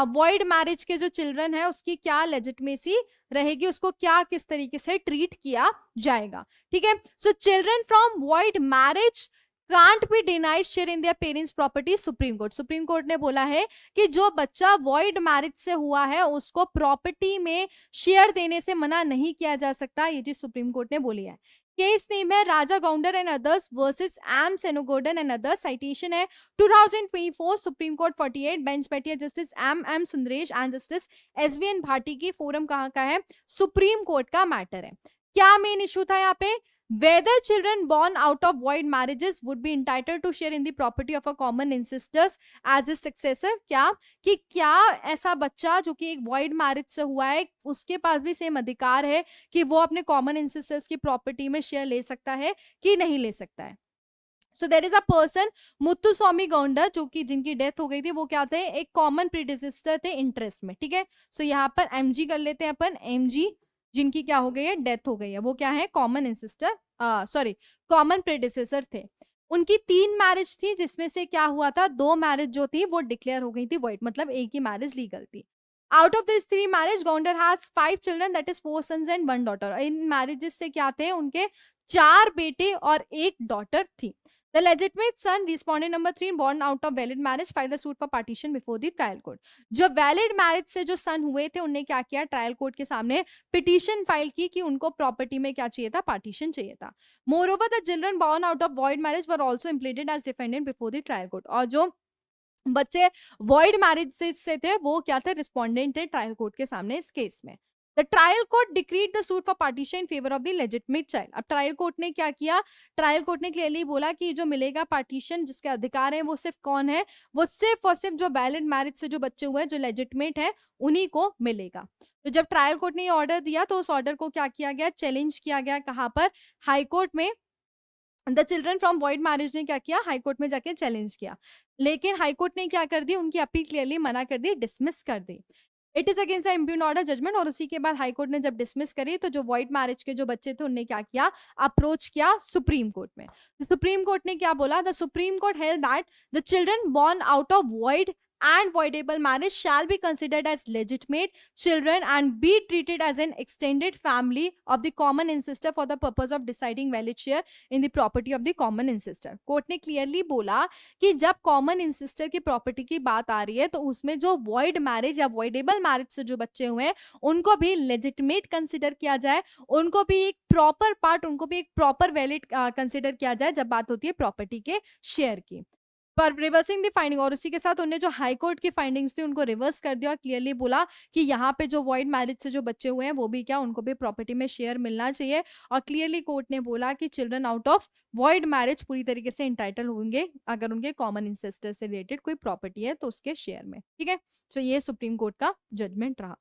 वॉइड मैरिज के जो चिल्ड्रन है उसकी क्या लेजिटमेसी रहेगी, उसको क्या किस तरीके से ट्रीट किया जाएगा, ठीक है। So children from void marriage can't be denied share in their parents property. Supreme Court ने बोला है कि जो बच्चा वॉइड मैरिज से हुआ है उसको प्रॉपर्टी में शेयर देने से मना नहीं किया जा सकता, ये चीज सुप्रीम कोर्ट ने बोली है। केस नेम है Raja Gounder and others versus M सेनोगोर्डन एंड अदर्स। साइटेशन है 2024 सुप्रीम कोर्ट 48, बेंच बैठी है Justice M Sundaresh and Justice SVN Bhatti की। फोरम कहाँ का है? सुप्रीम कोर्ट का मैटर है। क्या मेन इशू था यहाँ पे? whether children born out of void marriages would be entitled to share in the property of a common ancestors as his successor। क्या ऐसा बच्चा जो कि एक void marriage से हुआ है उसके पास भी सेम अधिकार है कि वो अपने common ancestors की प्रॉपर्टी में शेयर ले सकता है कि नहीं ले सकता है। So there is a person Muthuswamy Gounder जो कि जिनकी डेथ हो गई थी, वो क्या थे? एक कॉमन प्रीडिसेस्टर थे इंटरेस्ट में, ठीक है। सो यहाँ पर एमजी कर लेते हैं अपन, एमजी जिनकी क्या हो गई है? डेथ हो गई है। वो क्या है? कॉमन इंसिस्टर सॉरी कॉमन प्रेडिसेसर थे। उनकी 3 मैरिज थी जिसमें से क्या हुआ था? 2 मैरिज जो थी वो डिक्लेयर हो गई थी वॉइड, मतलब एक ही मैरिज लीगल थी। Out of this 3 marriage Gounder has 5 children that is 4 sons and 1 daughter. इन मैरिजेस से क्या थे? उनके 4 बेटे और 1 डॉटर थी। The legitimate son, respondent number 3, born out of valid marriage, filed a suit for partition before the trial court। जो valid marriage से जो सन हुए थे उनने क्या किया? ट्रायल कोर्ट के सामने पिटीशन फाइल की कि उनको प्रॉपर्टी में क्या चाहिए था? पार्टीशन चाहिए था। Moreover the children born out of void marriage were also impleaded as defendant before the trial court. और जो बच्चे वॉइड मैरिज से थे वो क्या थे? रिस्पोंडेंट थे ट्रायल कोर्ट के सामने इस केस में। The trial court decreed the suit for partition in favor of the legitimate child। अब ट्रायल कोर्ट ने क्या किया? ट्रायल कोर्ट ने क्लियरली बोला कि जो मिलेगा पार्टीशन जिसके अधिकार है वो सिर्फ कौन है? वो सिर्फ और सिर्फ जो वैलिड मैरिज से जो बच्चे हुए हैं, जो लेजिटमेट है, उन्हीं को मिलेगा। तो जब ट्रायल कोर्ट ने ये ऑर्डर दिया तो उस ऑर्डर को क्या किया गया? चैलेंज किया गया। कहाँ पर? हाई कोर्ट में। The children from void marriage ने क्या किया? हाई कोर्ट में जाके चैलेंज किया, लेकिन हाई कोर्ट ने क्या कर दी? उनकी अपील क्लियरली मना कर दी, डिसमिस कर दी। It is against the impugned order judgment. और उसी के बाद हाई कोर्ट ने जब डिसमिस करी तो जो वॉइड मैरिज के जो बच्चे थे उन्होंने क्या किया? अप्रोच किया सुप्रीम कोर्ट में। सुप्रीम कोर्ट ने क्या बोला? The Supreme court held that the children born out of void and voidable marriage shall be considered as legitimate children and be treated as an extended family of the common ancestor for the purpose of deciding valid share in the property of the common ancestor। Court ने clearly बोला कि जब common इंसिस्टर की property की बात आ रही है तो उसमें जो वॉइड मैरिज या वॉइडेबल मैरिज से जो बच्चे हुए हैं उनको भी लेजिटिमेट कंसिडर किया जाए, उनको भी एक प्रॉपर पार्ट, उनको भी एक प्रॉपर वैलिड कंसिडर किया जाए जब बात होती है प्रॉपर्टी के शेयर की। पर रिवर्सिंग द फाइंडिंग, और उसी के साथ उन्होंने जो हाई कोर्ट की फाइंडिंग्स थी उनको रिवर्स कर दिया और क्लियरली बोला कि यहाँ पे जो वॉइड मैरिज से जो बच्चे हुए हैं वो भी क्या? उनको भी प्रॉपर्टी में शेयर मिलना चाहिए। और क्लियरली कोर्ट ने बोला कि children out of void marriage पूरी तरीके से इंटाइटल होंगे अगर उनके कॉमन इंसेस्टर से रिलेटेड कोई प्रॉपर्टी है तो उसके शेयर में, ठीक है। तो ये सुप्रीम कोर्ट का जजमेंट रहा।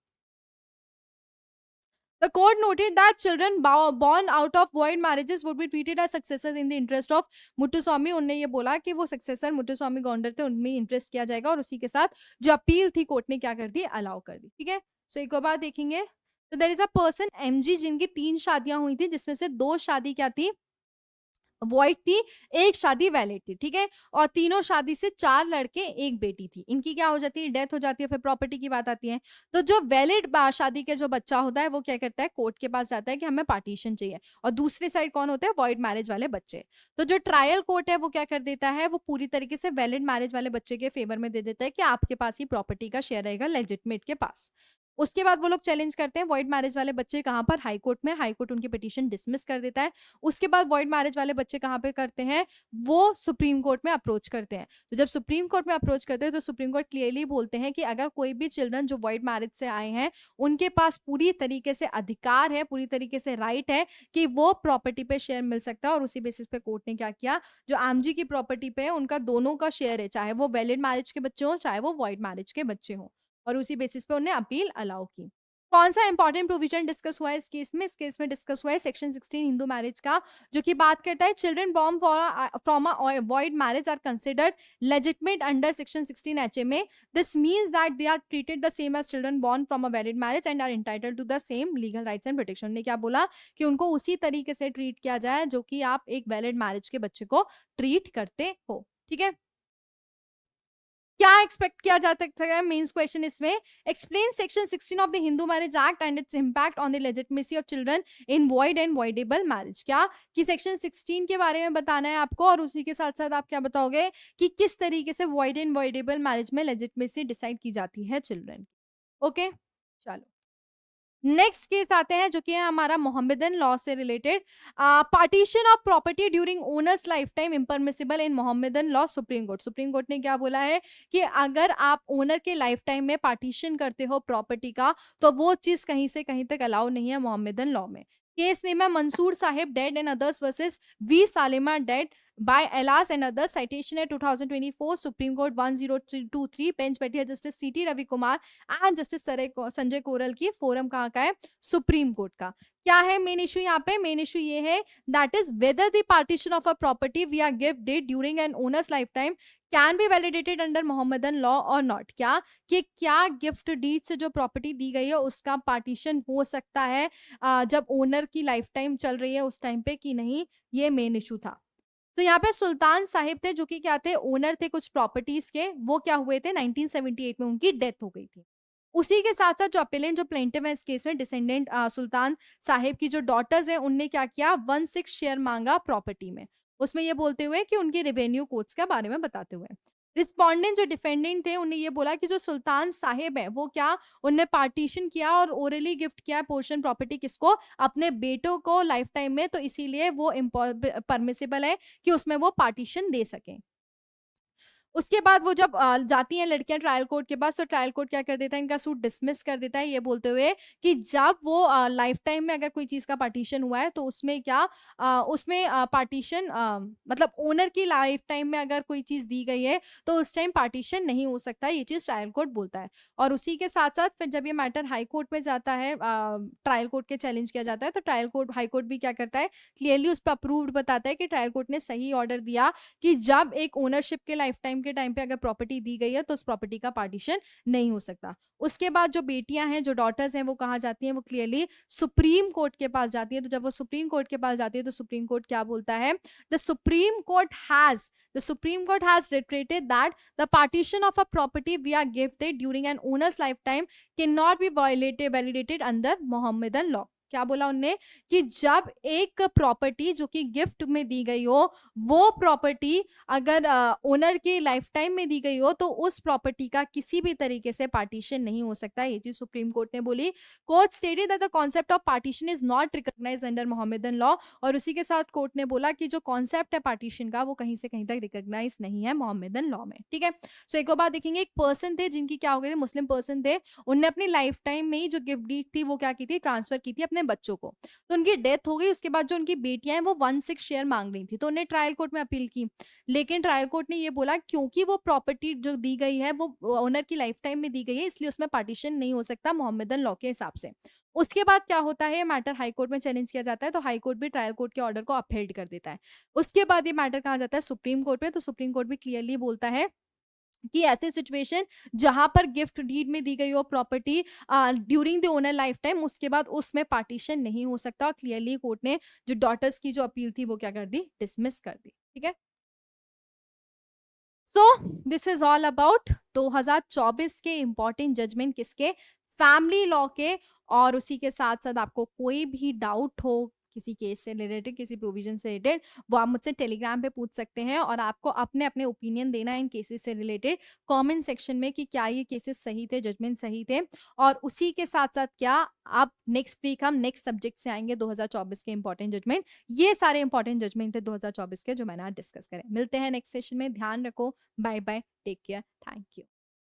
The court noted that children born out of void marriages would be treated as successors in the interest of Muthuswamy. उन्होंने ये बोला कि वो सक्सेसर मुत्तुस्वामी गौंडर थे, उनमें इंटरेस्ट किया जाएगा। और उसी के साथ जो अपील थी कोर्ट ने क्या कर दी? अलाउ कर दी, ठीक है। सो एक और बात देखेंगे, तो there is a person MG जिनकी 3 शादियां हुई थी जिसमें से 2 शादी क्या थी? वॉइड थी, 1 शादी वैलिड थी, ठीक है। और तीनों शादी से 4 लड़के 1 बेटी थी। इनकी क्या हो जाती है? डेथ हो जाती है, फिर प्रॉपर्टी की बात आती है। तो जो वैलिड शादी के जो बच्चा होता है वो क्या करता है? कोर्ट के पास जाता है कि हमें पार्टीशन चाहिए। और दूसरी साइड कौन होते हैं? वॉइड मैरिज वाले बच्चे। तो जो ट्रायल कोर्ट है वो क्या कर देता है? वो पूरी तरीके से वैलिड मैरिज वाले बच्चे के फेवर में दे देता है कि आपके पास ही प्रॉपर्टी का शेयर रहेगा लेजिटमेट के पास। उसके बाद वो लोग चैलेंज करते हैं वॉइड मैरिज वाले बच्चे कहाँ पर, हाई कोर्ट में, हाई कोर्ट उनकी पिटीशन डिसमिस कर देता है। उसके बाद वॉइड मैरिज वाले बच्चे कहाँ पे करते हैं, वो सुप्रीम कोर्ट में अप्रोच करते हैं। तो जब सुप्रीम कोर्ट में अप्रोच करते हैं तो सुप्रीम कोर्ट क्लियरली बोलते हैं कि अगर कोई भी चिल्ड्रन जो वॉइड मैरिज से आए हैं उनके पास पूरी तरीके से अधिकार है, पूरी तरीके से राइट है कि वो प्रॉपर्टी पे शेयर मिल सकता है। और उसी बेसिस पे कोर्ट ने क्या किया, जो एमजी की प्रॉपर्टी पे है उनका दोनों का शेयर है, चाहे वो वैलिड मैरिज के बच्चे हों चाहे वो वॉइड मैरिज के बच्चे हों, और उसी बेसिस पे उन्हें अपील अलाउ की। कौन सा इंपॉर्टेंट प्रोविजन डिस्कस हुआ है इस केस में, इस केस में डिस्कस हुआ है सेक्शन 16 हिंदू मैरिज का, जो कि बात करता है children born from a void marriage are considered legitimate under section 16 HMA। This means that they are treated the same as children born from a valid marriage and are entitled to the same legal rights and protection. ने क्या बोला कि उनको उसी तरीके से treat किया जाए जो कि आप एक वैलिड मैरिज के बच्चे को ट्रीट करते हो। ठीक है, क्या एक्सपेक्ट किया जा सकता है मेंस क्वेश्चन इसमें, explain section 16 of the Hindu marriage act and it's impact on the legitimacy of children in void and voidable marriage. क्या कि सेक्शन 16 के बारे में बताना है आपको, और उसी के साथ साथ आप क्या बताओगे कि किस तरीके से वॉइड एंड वॉइडेबल मैरिज में लेजिटिमेसी डिसाइड की जाती है चिल्ड्रन। ओके, चलो नेक्स्ट केस आते हैं जो कि है हमारा मोहम्मदन लॉ से related. Partition of property during owner's lifetime impermissible in Mohammedan law. Supreme Court, Supreme Court ने क्या बोला है कि अगर आप ओनर के लाइफ टाइम में पार्टीशन करते हो प्रॉपर्टी का तो वो चीज कहीं से कहीं तक अलाउ नहीं है मोहम्मदन लॉ में। केस नेम है Mansoor Sahib dead and others versus V Salima dead by Elas and others, citation है 2024 Supreme Court 10323, बेंच बैठी है justice CT Ravi Kumar and justice Sanjay Karol की। फोरम कहाँ का है, सुप्रीम कोर्ट का। क्या है मेन इशू यहाँ पे, मेन इशू ये है that is whether the partition of a property via gift deed during an owner's lifetime can be validated under Mohammedan law और नॉट। क्या कि क्या गिफ्ट डीड से जो प्रॉपर्टी दी गई है उसका पार्टीशन हो सकता है जब ओनर की लाइफ टाइम चल रही है उस टाइम पे कि नहीं, ये मेन इशू था। तो यहाँ पे सुल्तान साहिब थे जो कि क्या थे, ओनर थे कुछ प्रॉपर्टीज के, वो क्या हुए थे 1978 में उनकी डेथ हो गई थी। उसी के साथ साथ जो अपेलेंट जो प्लेंटिव है इस केस में डिसेंडेंट सुल्तान साहिब की जो डॉटर्स हैं उनने क्या किया 1/6 शेयर मांगा प्रॉपर्टी में, उसमें ये बोलते हुए कि उनकी रेवेन्यू कोड्स के बारे में बताते हुए। रिस्पोंडेंट जो डिफेंडेंट थे उन्हें ये बोला कि जो सुल्तान साहिब है वो क्या, उनने पार्टीशन किया और ओरली गिफ्ट किया पोर्शन प्रॉपर्टी किसको, अपने बेटों को लाइफ टाइम में, तो इसीलिए वो परमिसिबल है कि उसमें वो पार्टीशन दे सकें। उसके बाद वो जब जाती हैं लड़कियां ट्रायल कोर्ट के पास तो ट्रायल कोर्ट क्या कर देता है, इनका सूट डिसमिस कर देता है ये बोलते हुए कि जब वो लाइफ टाइम में अगर कोई चीज का पार्टीशन हुआ है तो उसमें क्या उसमें पार्टीशन मतलब ओनर की लाइफ टाइम में अगर कोई चीज दी गई है तो उस टाइम पार्टीशन नहीं हो सकता, ये चीज ट्रायल कोर्ट बोलता है। और उसी के साथ साथ फिर जब ये मैटर हाई कोर्ट में जाता है, ट्रायल कोर्ट के चैलेंज किया जाता है, तो ट्रायल कोर्ट हाई कोर्ट भी क्या करता है, क्लियरली उस पर अप्रूव्ड बताता है कि ट्रायल कोर्ट ने सही ऑर्डर दिया कि जब एक ओनरशिप के लाइफ टाइम के टाइम पे अगर प्रॉपर्टी दी गई है तो उस प्रॉपर्टी का पार्टीशन नहीं हो सकता। उसके बाद जो बेटियां हैं जो डॉटर्स हैं वो कहाँ जाती हैं, वो क्लियरली सुप्रीम कोर्ट के पास जाती है। तो जब वो सुप्रीम कोर्ट के पास जाती है तो सुप्रीम कोर्ट क्या बोलता है, the Supreme Court has reiterated that the partition of a property via gifted during an owner's lifetime cannot be validated under Mohammedan law। क्या बोला उनने कि जब एक प्रॉपर्टी जो कि गिफ्ट में दी गई हो वो प्रॉपर्टी अगर ओनर की लाइफ टाइम में दी गई हो तो उस प्रॉपर्टी का किसी भी तरीके से पार्टीशन नहीं हो सकता, ये चीज सुप्रीम कोर्ट ने बोली। Court stated that the concept of partition is not recognised under Mohammedan law, और उसी के साथ कोर्ट ने बोला कि जो कॉन्सेप्ट है पार्टीशन का वो कहीं से कहीं तक रिकॉग्नाइज नहीं है मोहम्मदन लॉ में। ठीक है, सो एक और बात देखेंगे, एक पर्सन थे जिनकी क्या हो गई थी, मुस्लिम पर्सन थे, उनने अपनी लाइफ टाइम में ही जो गिफ्ट डीड थी वो क्या की थी, ट्रांसफर की थी अपने बच्चों को। तो उनकी डेथ हो गई, उसके बाद जो उनकी बेटियां हैं वो 1/6 शेयर मांग रही थी, तो उन्हें ट्रायल कोर्ट में अपील की। लेकिन ट्रायल कोर्ट ने ये बोला क्योंकि वो प्रॉपर्टी जो दी गई है वो ओनर की लाइफ टाइम में दी गई है इसलिए उसमें पार्टीशन नहीं हो सकता मोहम्मदन लॉ के हिसाब से। उसके बाद क्या होता है, मैटर हाई कोर्ट में चैलेंज किया जाता है, तो हाई कोर्ट भी ट्रायल कोर्ट के ऑर्डर को अपहेल्ड कर देता है। उसके बाद ये मैटर कहा जाता है सुप्रीम कोर्ट में, तो सुप्रीम कोर्ट भी क्लियरली बोलता है कि ऐसी सिचुएशन जहां पर गिफ्ट डीड में दी गई हो property during the owner life time उसके बाद उसमें पार्टीशन नहीं हो सकता। क्लियरली कोर्ट ने जो डॉटर्स की जो अपील थी वो क्या कर दी, डिसमिस कर दी। ठीक है, so this is all about 2024 के इंपॉर्टेंट जजमेंट किसके, फैमिली लॉ के। और उसी के साथ साथ आपको कोई भी डाउट हो किसी केस से रिलेटेड, किसी प्रोविजन से रिलेटेड, वो आप मुझसे टेलीग्राम पे पूछ सकते हैं और आपको अपने अपने ओपिनियन देना है इन केसेस से रिलेटेड कमेंट सेक्शन में कि क्या ये केसेस सही थे, जजमेंट सही थे। और उसी के साथ साथ क्या आप नेक्स्ट वीक हम नेक्स्ट सब्जेक्ट से आएंगे 2024 के इंपॉर्टेंट जजमेंट। ये सारे इंपॉर्टेंट जजमेंट थे 2024 के जो मैंने आज डिस्कस करे। मिलते हैं नेक्स्ट सेशन में, ध्यान रखो, bye bye, take care, thank you.